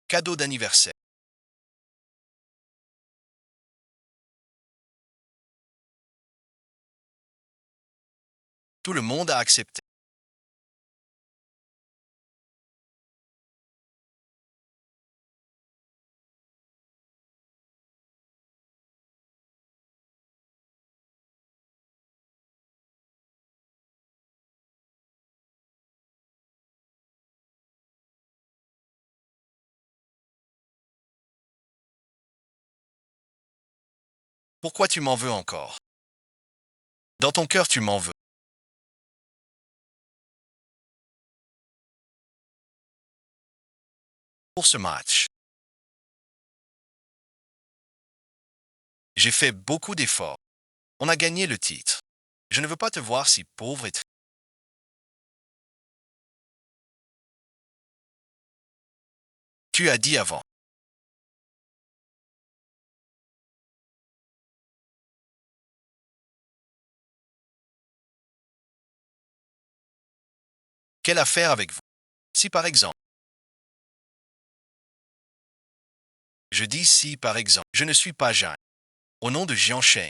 cadeau d'anniversaire. Tout le monde a accepté. Pourquoi tu m'en veux encore? Dans ton cœur, tu m'en veux. Pour ce match, j'ai fait beaucoup d'efforts. On a gagné le titre. Je ne veux pas te voir si pauvre et triste. Tu as dit avant. Quelle affaire avec vous? Si par exemple, je dis si par exemple, je ne suis pas Jean. Au nom de Jean Cheng,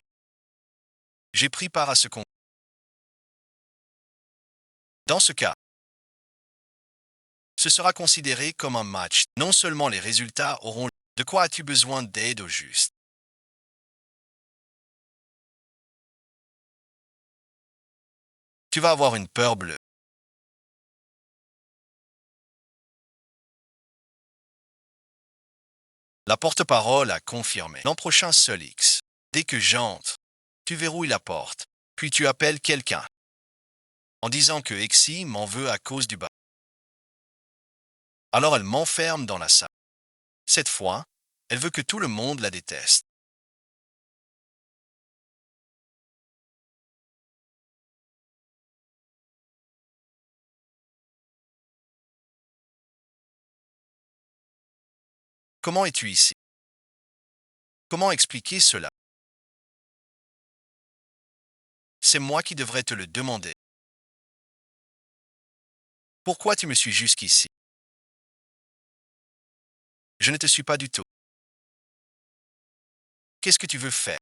j'ai pris part à ce concours. Dans ce cas, ce sera considéré comme un match. Non seulement les résultats auront... De quoi as-tu besoin d'aide au juste? Tu vas avoir une peur bleue. La porte-parole a confirmé. L'an prochain, seul X. Dès que j'entre, tu verrouilles la porte, puis tu appelles quelqu'un en disant que Exy m'en veut à cause du bas. Alors elle m'enferme dans la salle. Cette fois, elle veut que tout le monde la déteste. Comment es-tu ici? Comment expliquer cela? C'est moi qui devrais te le demander. Pourquoi tu me suis jusqu'ici? Je ne te suis pas du tout. Qu'est-ce que tu veux faire?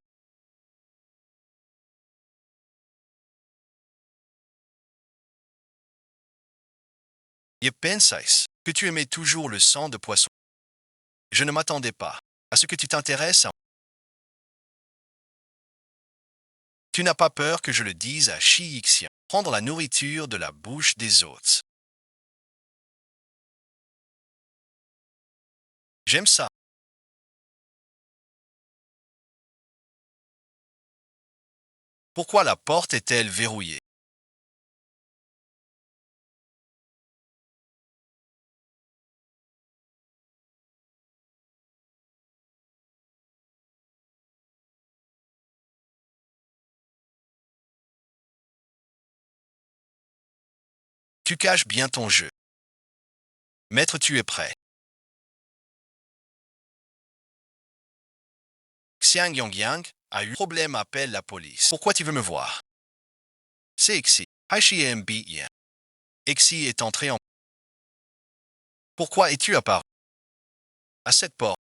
Je pensais que tu aimais toujours le sang de poisson. Je ne m'attendais pas à ce que tu t'intéresses à... Tu n'as pas peur que je le dise à Chi-Xien. Prendre la nourriture de la bouche des autres. J'aime ça. Pourquoi la porte est-elle verrouillée? Tu caches bien ton jeu. Maître, tu es prêt. Xiang Yongyang a eu problème, appelle la police. Pourquoi tu veux me voir? C'est Xi. HIMBIN. Exi est entré en... Pourquoi es-tu apparu à cette porte?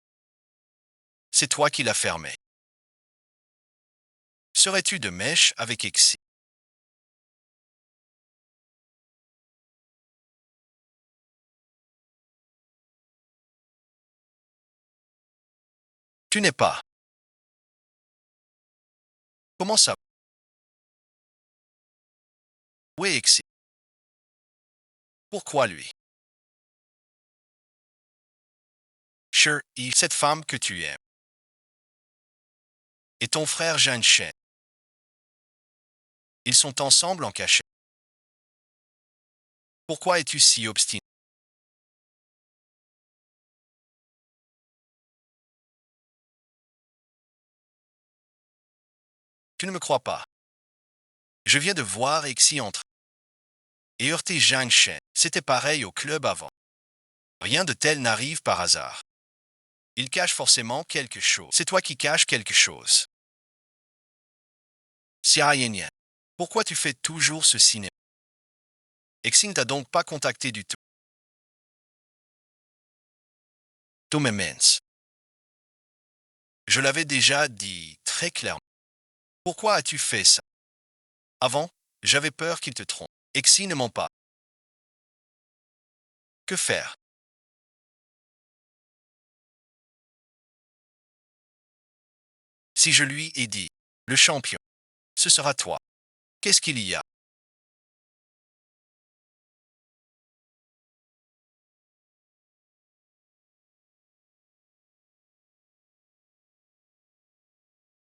C'est toi qui l'as fermée. Serais-tu de mèche avec Exi? Tu n'es pas. Comment ça? Où est Exi? Pourquoi lui? Sure, cette femme que tu aimes. Et ton frère Jeanne Chen. Ils sont ensemble en cachette. Pourquoi es-tu si obstiné? Tu ne me crois pas. Je viens de voir Exi entrer et heurter Jeanne Chen. C'était pareil au club avant. Rien de tel n'arrive par hasard. Il cache forcément quelque chose. C'est toi qui caches quelque chose. Sirayenian. Pourquoi tu fais toujours ce cinéma? Exi ne t'a donc pas contacté du tout. Tomemens. Je l'avais déjà dit très clairement. Pourquoi as-tu fait ça? Avant, j'avais peur qu'il te trompe. Exi ne ment pas. Que faire? Si je lui ai dit, le champion, ce sera toi. Qu'est-ce qu'il y a?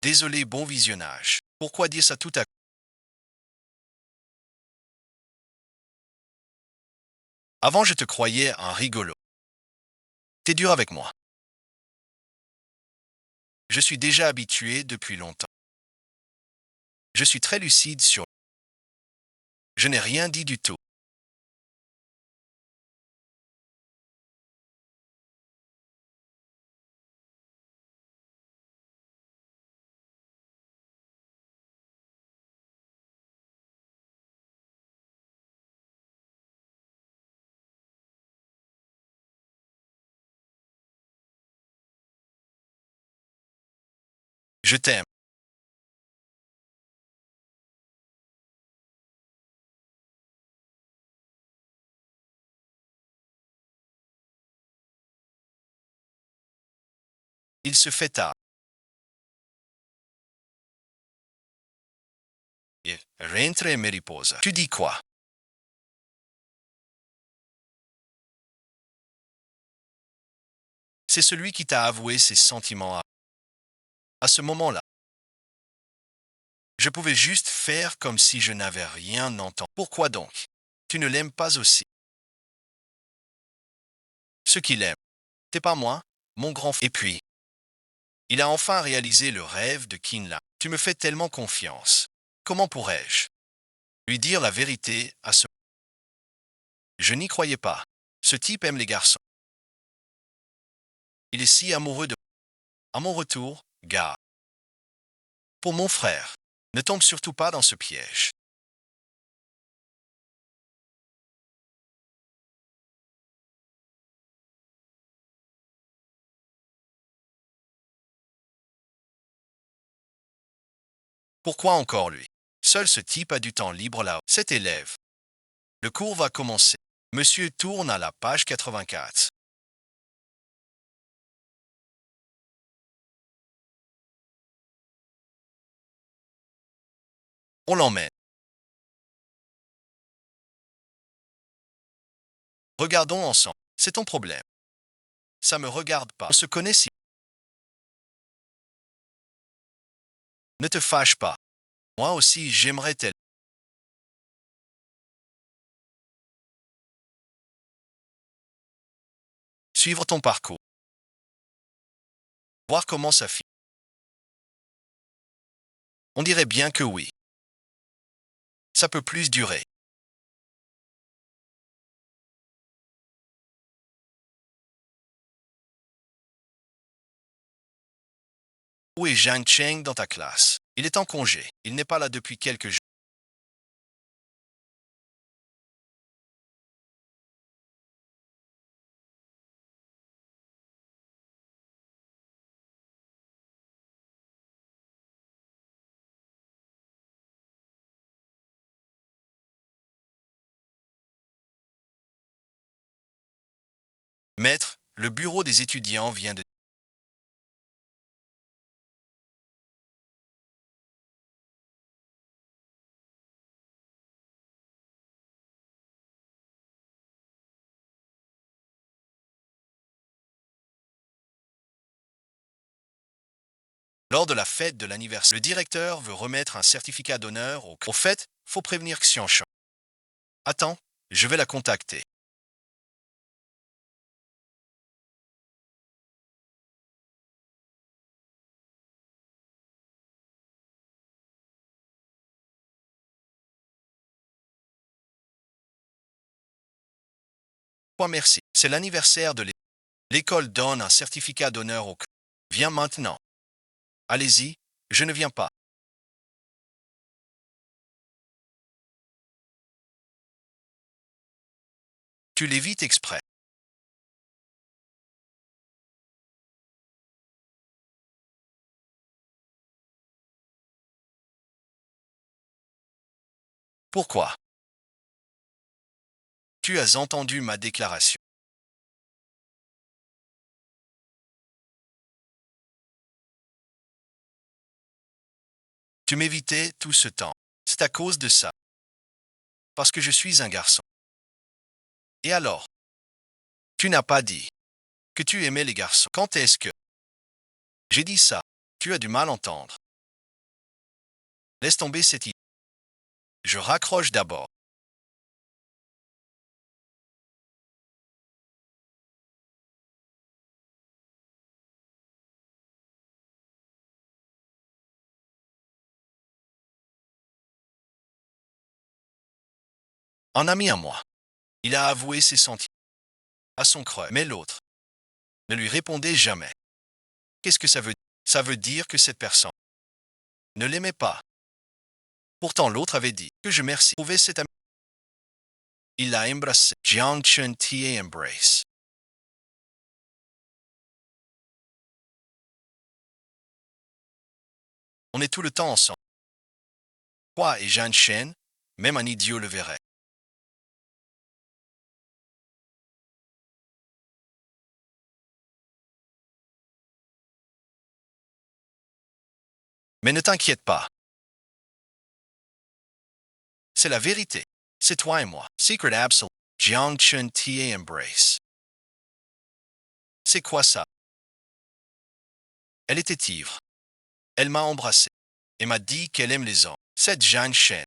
Désolé, bon visionnage. Pourquoi dire ça tout à coup? Avant, je te croyais un rigolo. T'es dur avec moi. Je suis déjà habitué depuis longtemps. Je suis très lucide sur... Je n'ai rien dit du tout. Je t'aime. Il se fait tard. Il rentre et me repose. Tu dis quoi? C'est celui qui t'a avoué ses sentiments à ce moment-là. Je pouvais juste faire comme si je n'avais rien entendu. Pourquoi donc? Tu ne l'aimes pas aussi. Ce qu'il aime, t'es pas moi, mon grand frère. Et puis, il a enfin réalisé le rêve de Kinla. Tu me fais tellement confiance. Comment pourrais-je lui dire la vérité à ce... Je n'y croyais pas. Ce type aime les garçons. Il est si amoureux de... À mon retour, gars. Pour mon frère, ne tombe surtout pas dans ce piège. Pourquoi encore lui? Seul ce type a du temps libre là. Cet élève. Le cours va commencer. Monsieur tourne à la page 84. On l'emmène. Regardons ensemble. C'est ton problème. Ça me regarde pas. On se connaît si. Ne te fâche pas. Moi aussi, j'aimerais tel. Suivre ton parcours. Voir comment ça finit. On dirait bien que oui. Ça peut plus durer. Où est Zhang Cheng dans ta classe? Il est en congé. Il n'est pas là depuis quelques jours. Maître, le bureau des étudiants vient de... Lors de la fête de l'anniversaire, le directeur veut remettre un certificat d'honneur au fait, faut prévenir Xianshan. Attends, je vais la contacter. Quoi merci, c'est l'anniversaire de l'école. L'école donne un certificat d'honneur au... Viens maintenant. Allez-y, je ne viens pas. Tu l'évites exprès. Pourquoi? Tu as entendu ma déclaration. Tu m'évitais tout ce temps. C'est à cause de ça. Parce que je suis un garçon. Et alors? Tu n'as pas dit que tu aimais les garçons. Quand est-ce que j'ai dit ça? Tu as du mal à entendre. Laisse tomber cette idée. Je raccroche d'abord. Un ami à moi. Il a avoué ses sentiments à son creux, mais l'autre ne lui répondait jamais. Qu'est-ce que ça veut dire? Ça veut dire que cette personne ne l'aimait pas. Pourtant, l'autre avait dit que je merci. Trouver cet ami. Il l'a embrassé. Jiang Chen Tie embrace. On est tout le temps ensemble. Quoi et Jean Chen, même un idiot le verrait. Mais ne t'inquiète pas. C'est la vérité. C'est toi et moi. Secret absolute. Jiang Chen Tie embrace. C'est quoi ça? Elle était ivre. Elle m'a embrassé et m'a dit qu'elle aime les hommes. Cette Jean Chen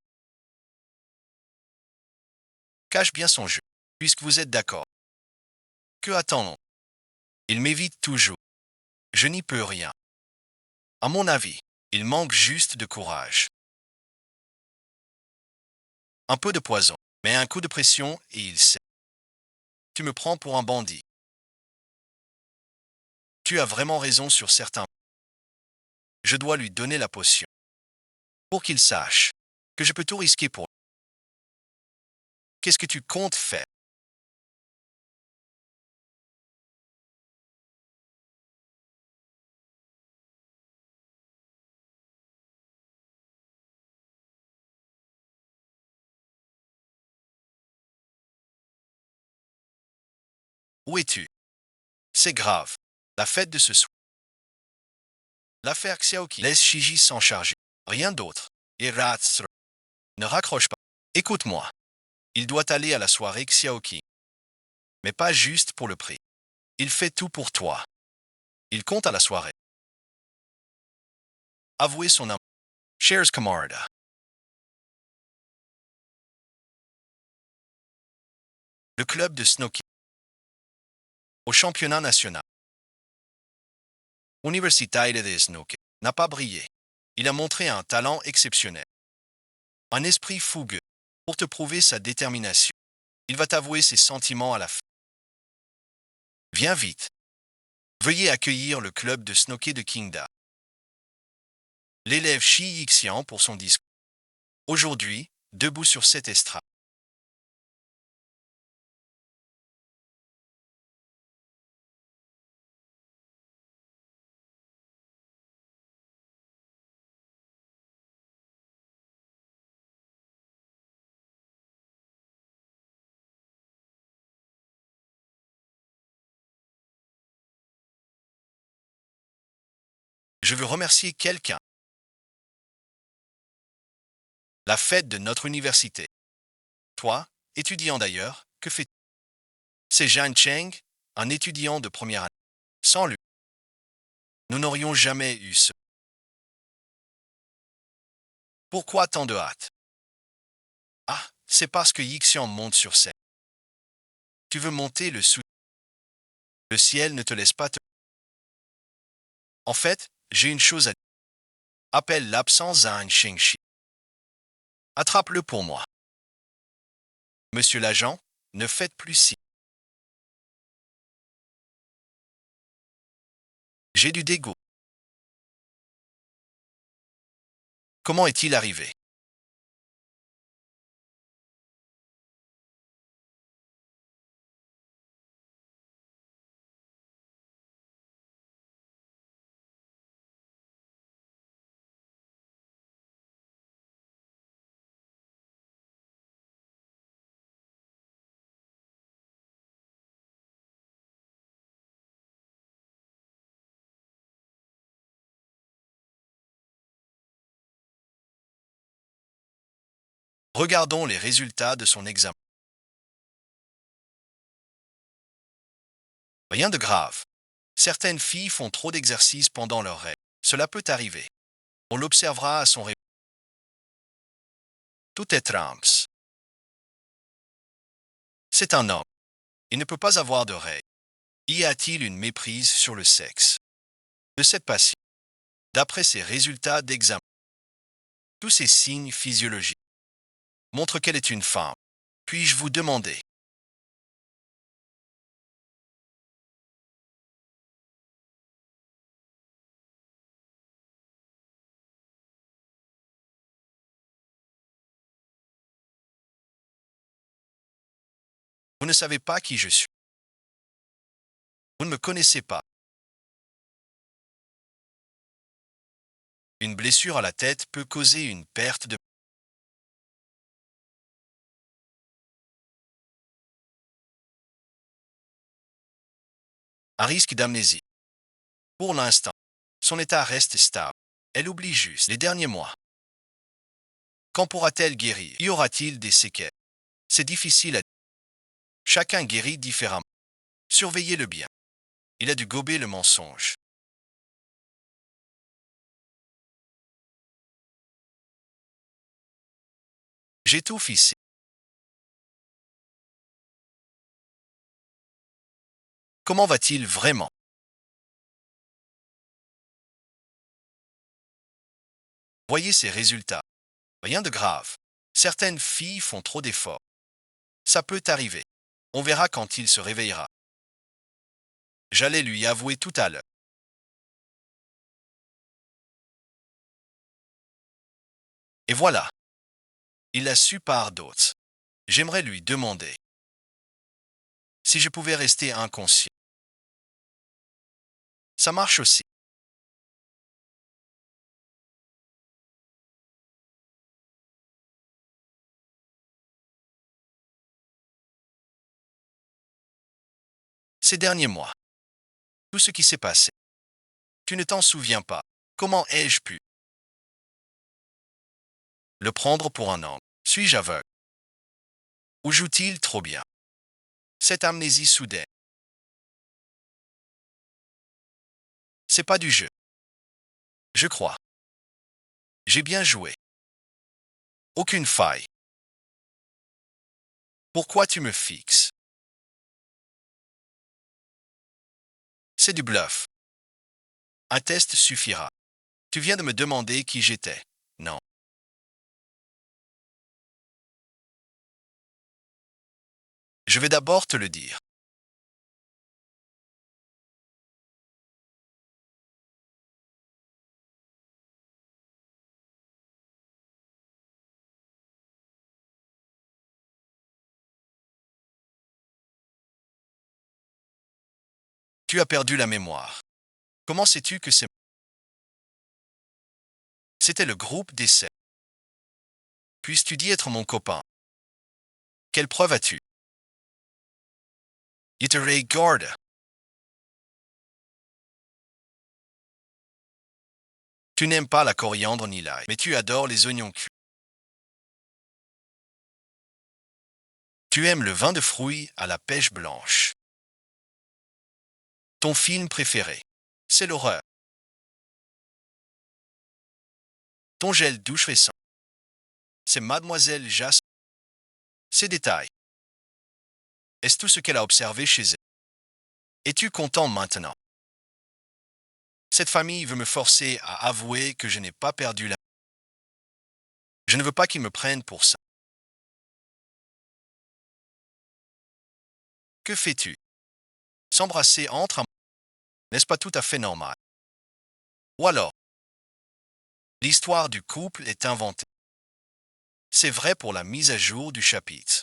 cache bien son jeu, puisque vous êtes d'accord. Que attendons? Il m'évite toujours. Je n'y peux rien. À mon avis, il manque juste de courage. Un peu de poison, mais un coup de pression et il sait. Tu me prends pour un bandit. Tu as vraiment raison sur certains. Je dois lui donner la potion. Pour qu'il sache que je peux tout risquer pour lui. Qu'est-ce que tu comptes faire? Où es-tu? C'est grave. La fête de ce soir. L'affaire Xiaoqi. Laisse Shiji s'en charger. Rien d'autre. Et Ratsur. Ne raccroche pas. Écoute-moi. Il doit aller à la soirée Xiaoqi. Mais pas juste pour le prix. Il fait tout pour toi. Il compte à la soirée. Avouer son amour. Shares camarada. Le club de snooker. Au championnat national. Universitaire de snooker. N'a pas brillé. Il a montré un talent exceptionnel. Un esprit fougueux. Pour te prouver sa détermination. Il va t'avouer ses sentiments à la fin. Viens vite. Veuillez accueillir le club de snooker de Kingda. L'élève Shi Yixian pour son discours. Aujourd'hui, debout sur cette estrade. Je veux remercier quelqu'un. La fête de notre université. Toi, étudiant d'ailleurs, que fais-tu? C'est Jean Cheng, un étudiant de première année. Sans lui, nous n'aurions jamais eu ce. Pourquoi tant de hâte? Ah, c'est parce que Yixian monte sur scène. Tu veux monter le sous. Le ciel ne te laisse pas te. En fait, j'ai une chose à dire. Appelle l'absence à un Shengshi. Attrape-le pour moi. Monsieur l'agent, ne faites plus si. J'ai du dégoût. Comment est-il arrivé? Regardons les résultats de son examen. Rien de grave. Certaines filles font trop d'exercices pendant leur rêve. Cela peut arriver. On l'observera à son réveil. Tout est trams. C'est un homme. Il ne peut pas avoir de règles. Y a-t-il une méprise sur le sexe de cette patiente? D'après ses résultats d'examen, tous ces signes physiologiques montrent qu'elle est une femme. Puis-je vous demander, vous ne savez pas qui je suis. Vous ne me connaissez pas. Une blessure à la tête peut causer une perte de. Un risque d'amnésie. Pour l'instant, son état reste stable. Elle oublie juste les derniers mois. Quand pourra-t-elle guérir? Y aura-t-il des séquelles? C'est difficile à dire. Chacun guérit différemment. Surveillez-le bien. Il a dû gober le mensonge. J'étouffe ici. Comment va-t-il vraiment? Voyez ses résultats. Rien de grave. Certaines filles font trop d'efforts. Ça peut arriver. On verra quand il se réveillera. J'allais lui avouer tout à l'heure. Et voilà. Il l'a su par d'autres. J'aimerais lui demander si je pouvais rester inconscient. Ça marche aussi. Ces derniers mois, tout ce qui s'est passé, tu ne t'en souviens pas. Comment ai-je pu le prendre pour un homme? Suis-je aveugle? Ou joue-t-il trop bien? Cette amnésie soudaine, c'est pas du jeu. Je crois. J'ai bien joué. Aucune faille. Pourquoi tu me fixes? C'est du bluff. Un test suffira. Tu viens de me demander qui j'étais. Non. Je vais d'abord te le dire. Tu as perdu la mémoire. Comment sais-tu que c'est... C'était le groupe d'essai. Puisses-tu dis être mon copain? Quelle preuve as-tu? Iterate Garda. Tu n'aimes pas la coriandre ni l'ail, mais tu adores les oignons cuits. Tu aimes le vin de fruits à la pêche blanche. Ton film préféré, c'est l'horreur. Ton gel douche récent, c'est Mademoiselle Jas. Ces détails, est-ce tout ce qu'elle a observé chez elle? Es-tu content maintenant? Cette famille veut me forcer à avouer que je n'ai pas perdu la... Je ne veux pas qu'ils me prennent pour ça. Que fais-tu? S'embrasser entre amoureux, n'est-ce pas tout à fait normal? Ou alors, l'histoire du couple est inventée. C'est vrai pour la mise à jour du chapitre.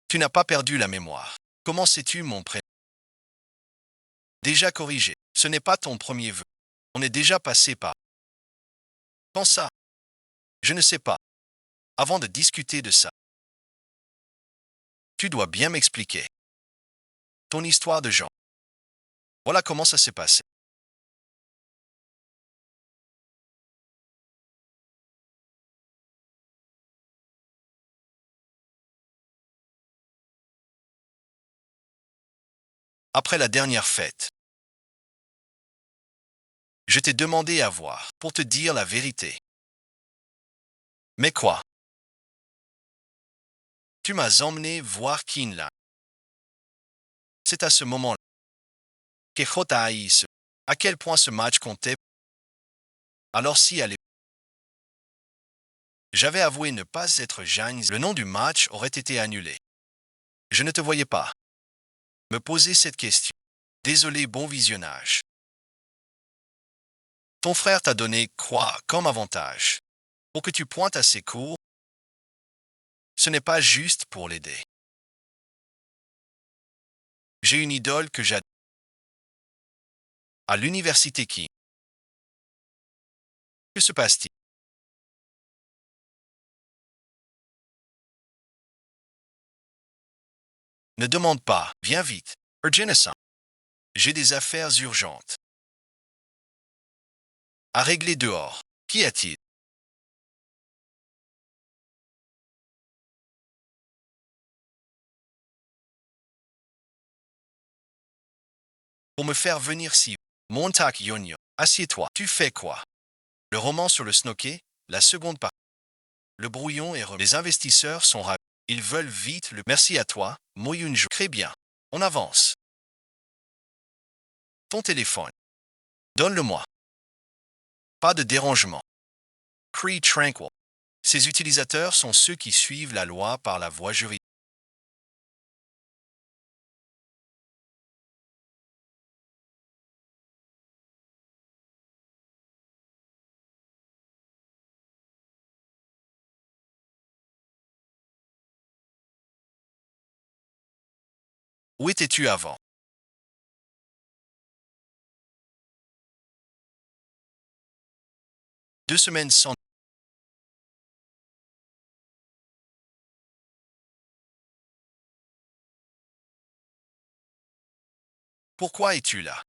Tu n'as pas perdu la mémoire. Comment sais-tu mon prénom? Déjà corrigé. Ce n'est pas ton premier vœu. On est déjà passé par. Pense ça. Je ne sais pas. Avant de discuter de ça, tu dois bien m'expliquer. Ton histoire de genre. Voilà comment ça s'est passé. Après la dernière fête, je t'ai demandé à voir pour te dire la vérité. Mais quoi? Tu m'as emmené voir Kinla. C'est à ce moment-là que Jota a haï à quel point ce match comptait. Alors si elle est... J'avais avoué ne pas être Jeanne, le nom du match aurait été annulé. Je ne te voyais pas me poser cette question. Désolé, bon visionnage. Ton frère t'a donné quoi comme avantage? Pour que tu pointes à ses cours, ce n'est pas juste pour l'aider. J'ai une idole que j'adore. À l'université qui? Que se passe-t-il? Ne demande pas, viens vite. Urgenessa. J'ai des affaires urgentes à régler dehors. Qu'y a-t-il? Pour me faire venir si. Montac Yonyo, assieds-toi. Tu fais quoi? Le roman sur le snoquet, la seconde partie. Le brouillon est remis. Les investisseurs sont ravis. Ils veulent vite le... Merci à toi, Moyunjo. Très bien. On avance. Ton téléphone. Donne-le-moi. Pas de dérangement. Cree Tranquil. Ces utilisateurs sont ceux qui suivent la loi par la voie juridique. Où étais-tu avant? 2 semaines sans... Pourquoi es-tu là?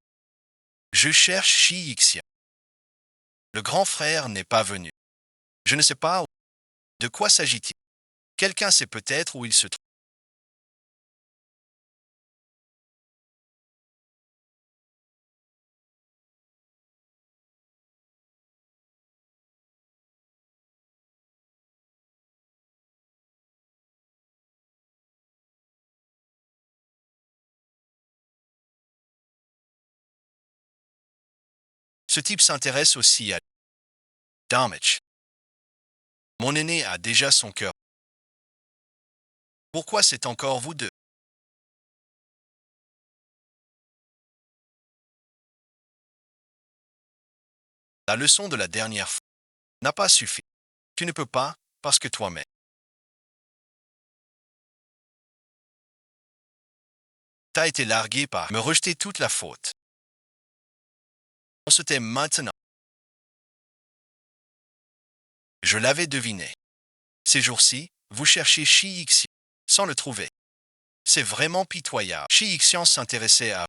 Je cherche Shi-Xia. Le grand frère n'est pas venu. Je ne sais pas où. De quoi s'agit-il? Quelqu'un sait peut-être où il se trouve. Ce type s'intéresse aussi à Damage. Mon aîné a déjà son cœur. Pourquoi c'est encore vous deux? La leçon de la dernière fois n'a pas suffi. Tu ne peux pas, parce que toi-même. T'as été largué par me rejeter toute la faute. On se tait maintenant. Je l'avais deviné. Ces jours-ci, vous cherchez Shi Xian sans le trouver. C'est vraiment pitoyable. Shi Xian s'intéressait à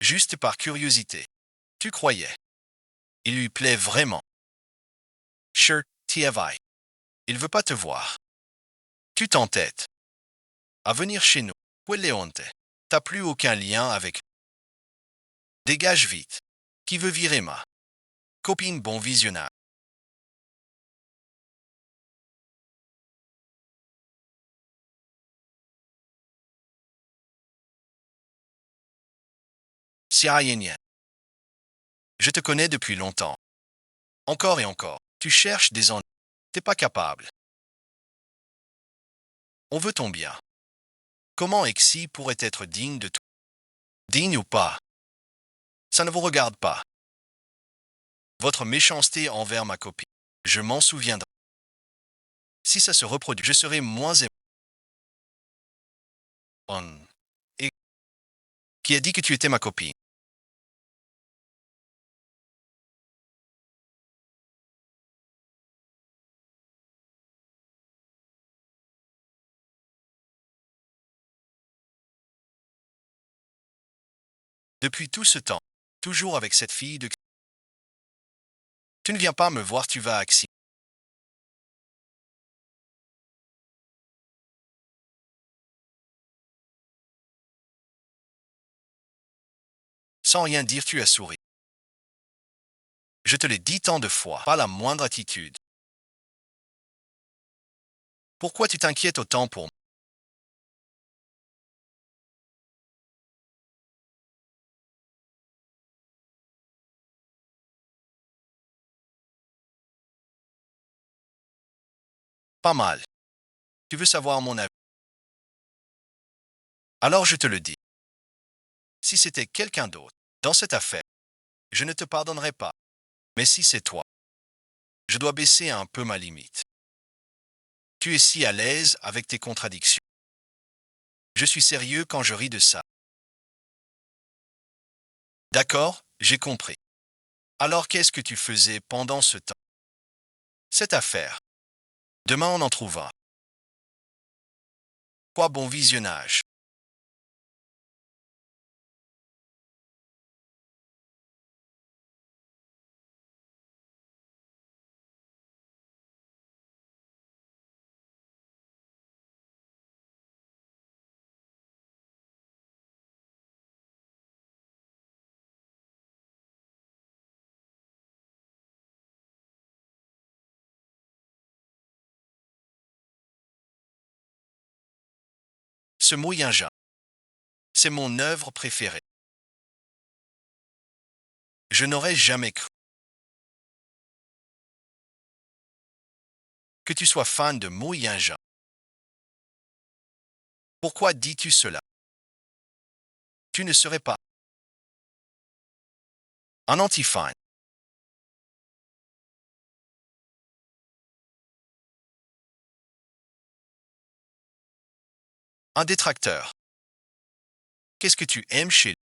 juste par curiosité. Tu croyais. Il lui plaît vraiment. Sure, TFI. Il veut pas te voir. Tu t'entêtes à venir chez nous. Leonte. T'as plus aucun lien avec. Dégage vite. Qui veut virer ma copine? Bon visionnage. Syrienne. Je te connais depuis longtemps. Encore et encore. Tu cherches des ennuis. T'es pas capable. On veut ton bien. Comment Exi pourrait être digne de toi? Digne ou pas? Ça ne vous regarde pas. Votre méchanceté envers ma copine. Je m'en souviendrai. Si ça se reproduit, je serai moins émotion. Et qui a dit que tu étais ma copine? Depuis tout ce temps, toujours avec cette fille de. Tu ne viens pas me voir, tu vas à Axi. Sans rien dire, tu as souri. Je te l'ai dit tant de fois, pas la moindre attitude. Pourquoi tu t'inquiètes autant pour moi? Pas mal. Tu veux savoir mon avis? Alors je te le dis. Si c'était quelqu'un d'autre, dans cette affaire, je ne te pardonnerais pas. Mais si c'est toi, je dois baisser un peu ma limite. Tu es si à l'aise avec tes contradictions. Je suis sérieux quand je ris de ça. D'accord, j'ai compris. Alors qu'est-ce que tu faisais pendant ce temps? Cette affaire. Demain on en trouve un. Quoi bon visionnage. Ce moyen-genre. C'est mon œuvre préférée. Je n'aurais jamais cru que tu sois fan de Moyen-Jean. Pourquoi dis-tu cela? Tu ne serais pas un anti-fan, un détracteur. Qu'est-ce que tu aimes chez lui?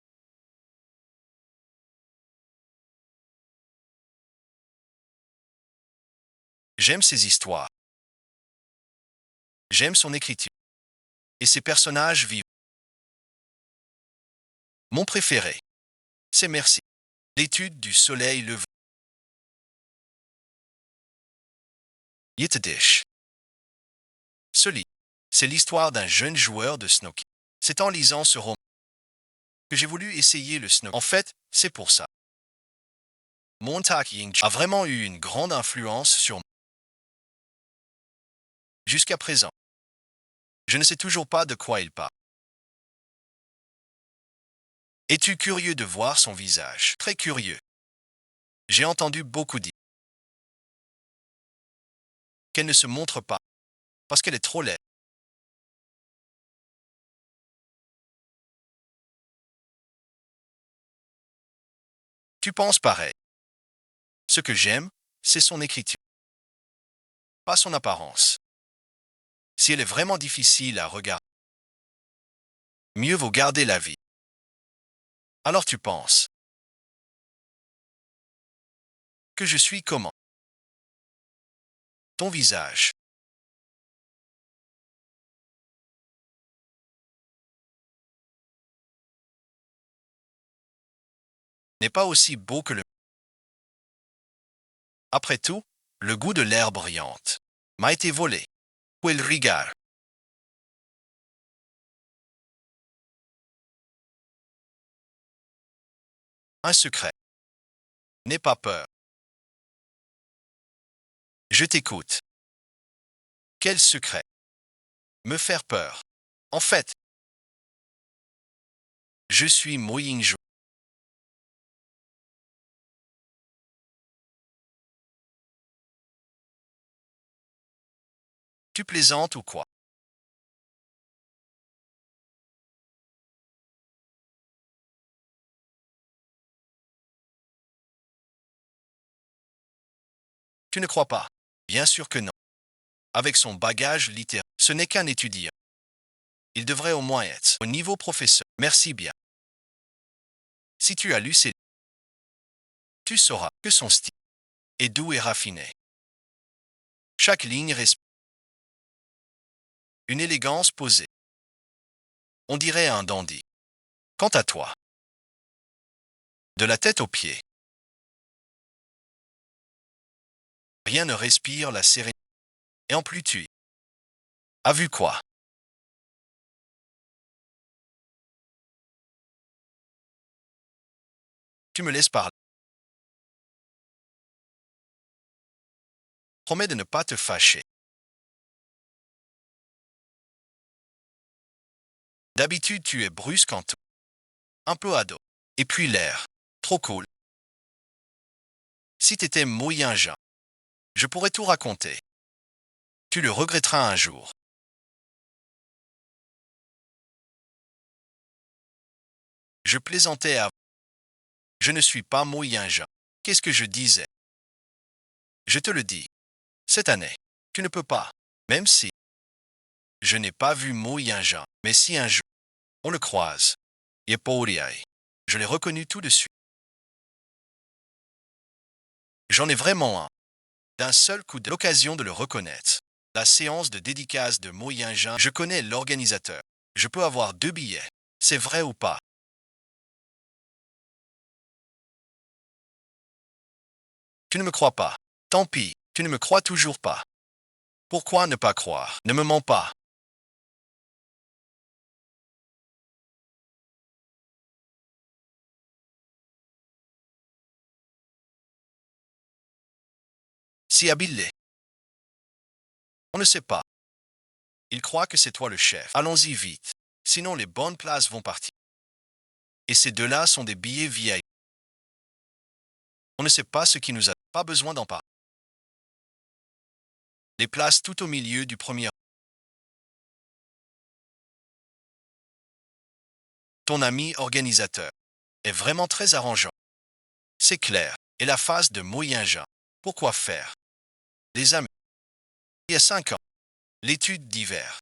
J'aime ses histoires. J'aime son écriture. Et ses personnages vivants. Mon préféré, c'est Merci. L'étude du soleil levant. Yetedish. Ce livre, c'est l'histoire d'un jeune joueur de snooker. C'est en lisant ce roman que j'ai voulu essayer le snooker. En fait, c'est pour ça. Montauk Ying a vraiment eu une grande influence sur moi. Jusqu'à présent, je ne sais toujours pas de quoi il parle. Es-tu curieux de voir son visage? Très curieux. J'ai entendu beaucoup dire qu'elle ne se montre pas parce qu'elle est trop laide. Tu penses pareil. Ce que j'aime, c'est son écriture, pas son apparence. Si elle est vraiment difficile à regarder, mieux vaut garder la vie. Alors tu penses Que je suis comment? Ton visage n'est pas aussi beau que le... Après tout, le goût de l'herbe brillante m'a été volé. Quel regard. Un secret. N'aie pas peur. Je t'écoute. Quel secret? Me faire peur. En fait, je suis Mo Ying-ju. Tu plaisantes ou quoi? Tu ne crois pas? Bien sûr que non. Avec son bagage littéraire, ce n'est qu'un étudiant. Il devrait au moins être au niveau professeur. Merci bien. Si tu as lu ces livres, tu sauras que son style est doux et raffiné. Chaque ligne respire une élégance posée. On dirait un dandy. Quant à toi, de la tête aux pieds, rien ne respire la sérénité. Et en plus tu as vu quoi? Tu me laisses parler. Promets de ne pas te fâcher. D'habitude tu es brusque en tout. Un peu ado. Et puis l'air. Trop cool. Si t'étais moyen Jean, je pourrais tout raconter. Tu le regretteras un jour. Je plaisantais à... Je ne suis pas moyen Jean. Qu'est-ce que je disais? Je te le dis. Cette année, tu ne peux pas. Même si je n'ai pas vu moyen Jean. Mais si un jour, on le croise. Yeporiai. Je l'ai reconnu tout de suite. J'en ai vraiment un. D'un seul coup de l'occasion de le reconnaître. La séance de dédicace de moyen Jean. Je connais l'organisateur. Je peux avoir 2 billets. C'est vrai ou pas? Tu ne me crois pas. Tant pis, tu ne me crois toujours pas. Pourquoi ne pas croire? Ne me mens pas. Si habile. On ne sait pas. Il croit que c'est toi le chef. Allons-y vite. Sinon les bonnes places vont partir. Et ces deux-là sont des billets VIP. On ne sait pas ce qui nous a pas besoin d'en parler. Les places tout au milieu du premier. Ton ami organisateur est vraiment très arrangeant. C'est clair. Et la phase de moyen Jean. Pourquoi faire? Les amis. Il y a 5 ans. L'étude d'hiver.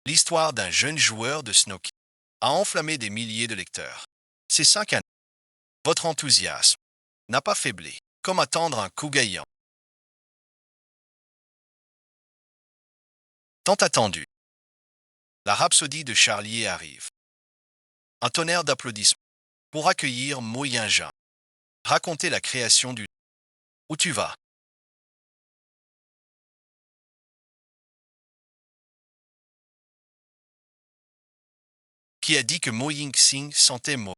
L'histoire d'un jeune joueur de snooker a enflammé des milliers de lecteurs. Ces 5 années, votre enthousiasme n'a pas faibli, comme attendre un coup gagnant. Tant attendu. La rhapsodie de Charlier arrive. Un tonnerre d'applaudissements pour accueillir Moyen Jean. Raconter la création du... Où tu vas? Qui a dit que Mo Ying-sing sentait Mo?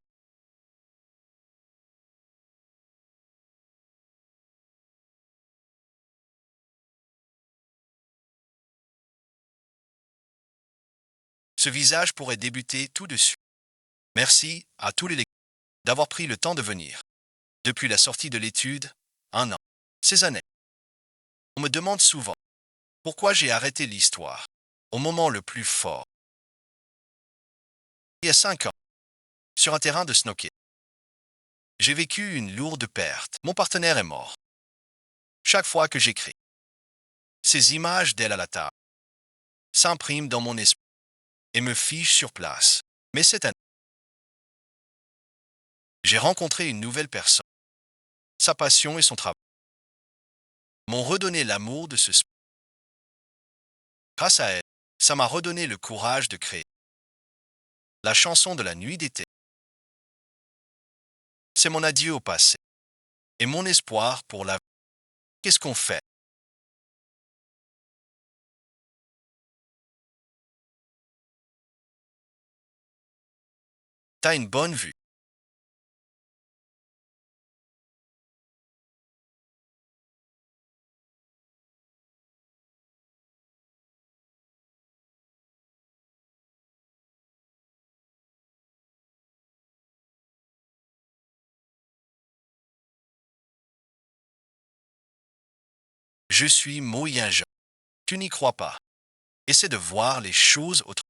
Ce visage pourrait débuter tout de suite. Merci à tous les lecteurs d'avoir pris le temps de venir. Depuis la sortie de l'étude, un an. Ces années. On me demande souvent pourquoi j'ai arrêté l'histoire au moment le plus fort. Il y a 5 ans, sur un terrain de snooker. J'ai vécu une lourde perte. Mon partenaire est mort. Chaque fois que j'écris, ces images d'elle à la table s'impriment dans mon esprit et me figent sur place. Mais cette année, j'ai rencontré une nouvelle personne. Sa passion et son travail m'ont redonné l'amour de ce sport. Grâce à elles, ça m'a redonné le courage de créer. La chanson de la nuit d'été. C'est mon adieu au passé et mon espoir pour l'avenir. Qu'est-ce qu'on fait? T'as une bonne vue. Je suis moyen jeune. Tu n'y crois pas. Essaie de voir les choses autrement.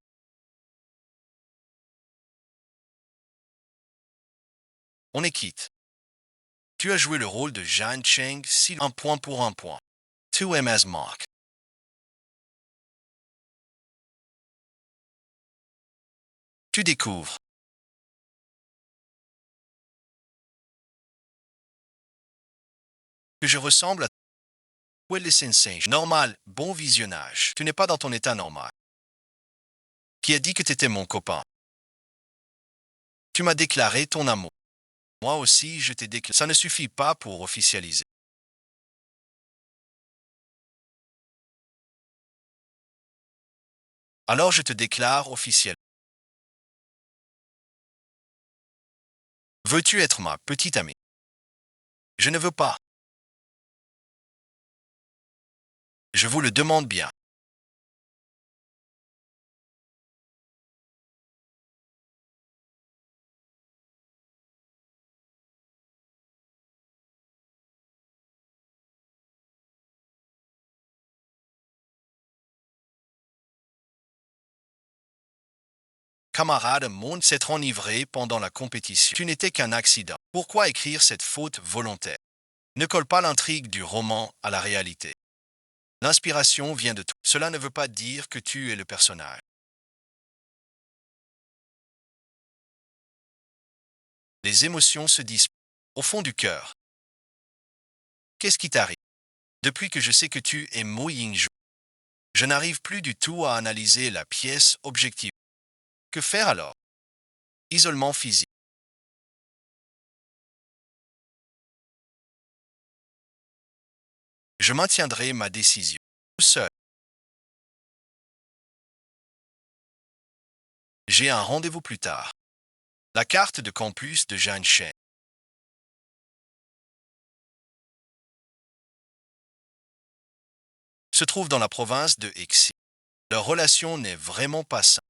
On est quitte. Tu as joué le rôle de Jeanne Cheng, si un point pour un point. Tu aimes as Mark. Tu découvres que je ressemble à Will Sensation. Normal, bon visionnage. Tu n'es pas dans ton état normal. Qui a dit que tu étais mon copain? Tu m'as déclaré ton amour. Moi aussi, je t'ai déclaré. Ça ne suffit pas pour officialiser. Alors je te déclare officiel. Veux-tu être ma petite amie? Je ne veux pas. Je vous le demande bien. Camarade, monde s'être enivré pendant la compétition. Tu n'étais qu'un accident. Pourquoi écrire cette faute volontaire? Ne colle pas l'intrigue du roman à la réalité. L'inspiration vient de toi. Cela ne veut pas dire que tu es le personnage. Les émotions se disent au fond du cœur. Qu'est-ce qui t'arrive? Depuis que je sais que tu es Mo Ying-ju, je n'arrive plus du tout à analyser la pièce objective. Que faire alors? Isolement physique. Je maintiendrai ma décision. Seul. J'ai un rendez-vous plus tard. La carte de campus de Jeanne Chen se trouve dans la province de Exi. Leur relation n'est vraiment pas simple.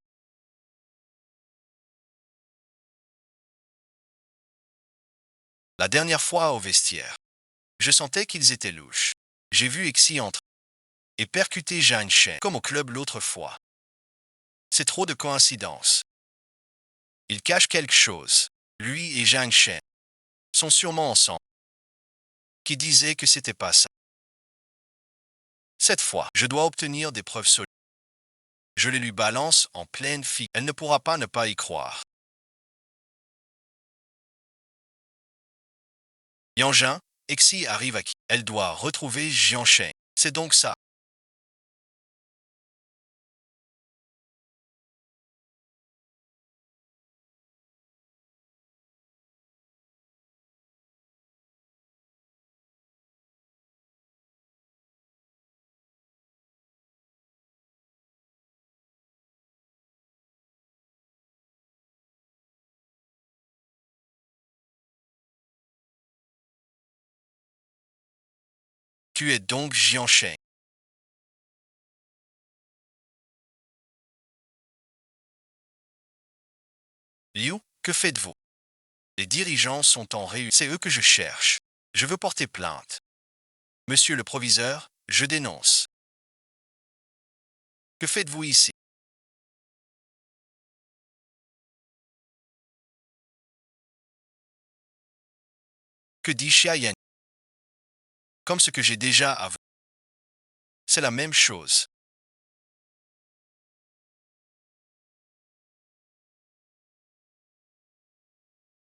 La dernière fois au vestiaire, je sentais qu'ils étaient louches. J'ai vu Exi entrer et percuter Jeanne Chen comme au club l'autre fois. C'est trop de coïncidences. Il cache quelque chose. Lui et Jeanne Chen sont sûrement ensemble. Qui disait que c'était pas ça. Cette fois, je dois obtenir des preuves solides. Je les lui balance en pleine fille. Elle ne pourra pas ne pas y croire. Yanjin, Exi arrive à qui? Elle doit retrouver Jiansheng. C'est donc ça. Tu es donc Jiansheng. Liu, que faites-vous? Les dirigeants sont en réunion. C'est eux que je cherche. Je veux porter plainte. Monsieur le proviseur, je dénonce. Que faites-vous ici? Que dit Xiayan? Comme ce que j'ai déjà avoué. C'est la même chose.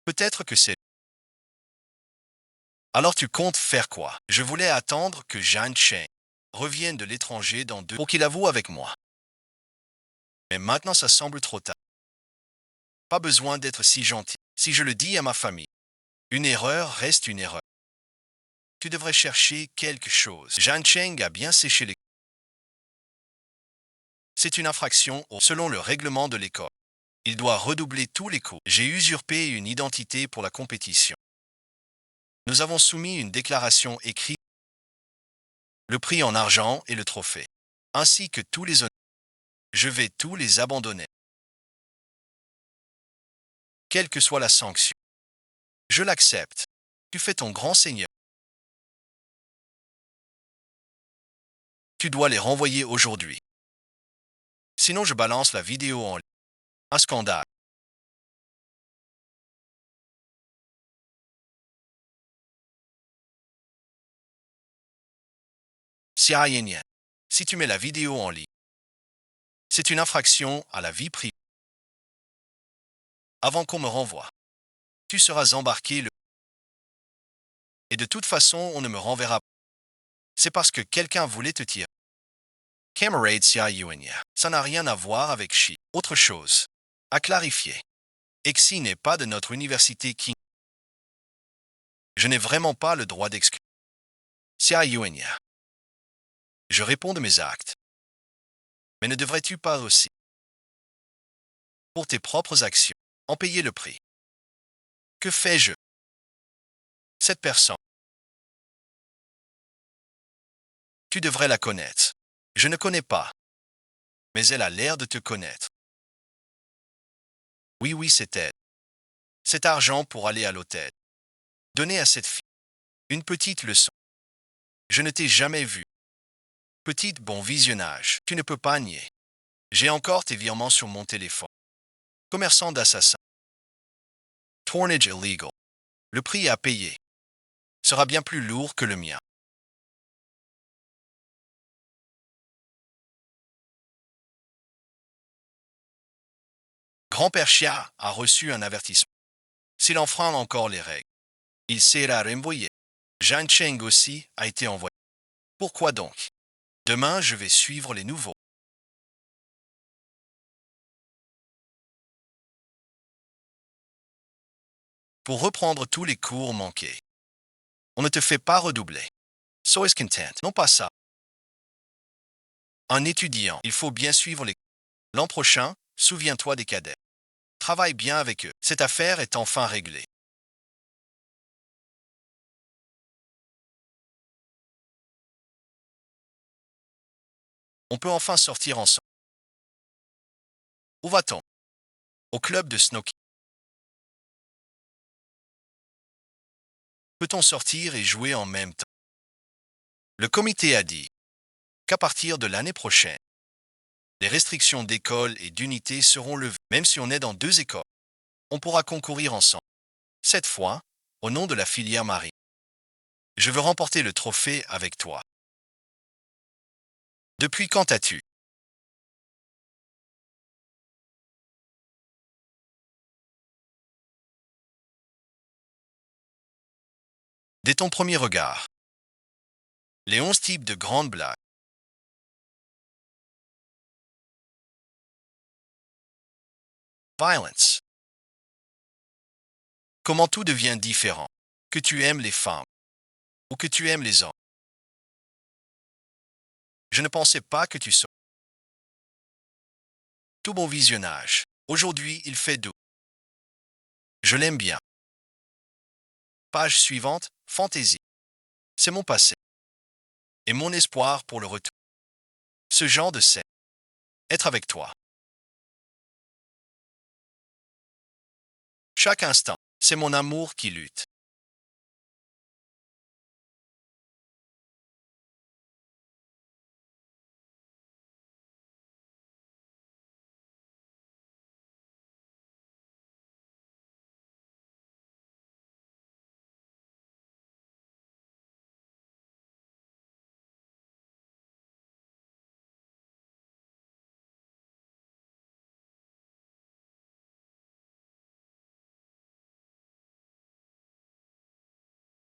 Peut-être que c'est Alors tu comptes faire quoi? Je voulais attendre que Jean Cheng revienne de l'étranger dans 2 pour qu'il avoue avec moi. Mais maintenant ça semble trop tard. Pas besoin d'être si gentil. Si je le dis à ma famille, une erreur reste une erreur. Tu devrais chercher quelque chose. Jean Cheng a bien séché les... C'est une infraction selon le règlement de l'école. Il doit redoubler tous les cours. J'ai usurpé une identité pour la compétition. Nous avons soumis une déclaration écrite, le prix en argent et le trophée, ainsi que tous les honneurs. Je vais tous les abandonner, quelle que soit la sanction. Je l'accepte. Tu fais ton grand seigneur. Tu dois les renvoyer aujourd'hui. Sinon je balance la vidéo en ligne. Un scandale. Sierra. Si tu mets la vidéo en ligne, c'est une infraction à la vie privée. Avant qu'on me renvoie, tu seras embarqué le... Et de toute façon, on ne me renverra pas. C'est parce que quelqu'un voulait te tirer. Camarade Sierra. Ça n'a rien à voir avec Chi. Autre chose. À clarifier. Exi n'est pas de notre université King. Je n'ai vraiment pas le droit d'exclure. Sierra. Je réponds de mes actes. Mais ne devrais-tu pas aussi, pour tes propres actions, en payer le prix? Que fais-je? Cette personne, tu devrais la connaître. Je ne connais pas, mais elle a l'air de te connaître. Oui, oui, c'est elle. Cet argent pour aller à l'hôtel. Donner à cette fille une petite leçon. Je ne t'ai jamais vu. Petite bon visionnage, tu ne peux pas nier. J'ai encore tes virements sur mon téléphone. Commerçant d'assassin. Tornage illegal. Le prix à payer sera bien plus lourd que le mien. Grand-père Chia a reçu un avertissement. S'il enfreint encore les règles, il sera renvoyé. Jean Cheng aussi a été envoyé. Pourquoi donc? Demain, je vais suivre les nouveaux. Pour reprendre tous les cours manqués. On ne te fait pas redoubler. So is content. Non pas ça. Un étudiant, il faut bien suivre les... L'an prochain, souviens-toi des cadets. Travaille bien avec eux. Cette affaire est enfin réglée. On peut enfin sortir ensemble. Où va-t-on? Au club de snooker. Peut-on sortir et jouer en même temps? Le comité a dit qu'à partir de l'année prochaine, les restrictions d'école et d'unité seront levées. Même si on est dans 2 écoles, on pourra concourir ensemble. Cette fois, au nom de la filière marine. Je veux remporter le trophée avec toi. Depuis quand as-tu? Dès ton premier regard. Les 11 types de grandes blagues. Violence. Comment tout devient différent. Que tu aimes les femmes ou que tu aimes les hommes. Je ne pensais pas que tu sois. Tout bon visionnage. Aujourd'hui, il fait doux. Je l'aime bien. Page suivante, fantaisie. C'est mon passé. Et mon espoir pour le retour. Ce genre de scène. Être avec toi. Chaque instant, c'est mon amour qui lutte.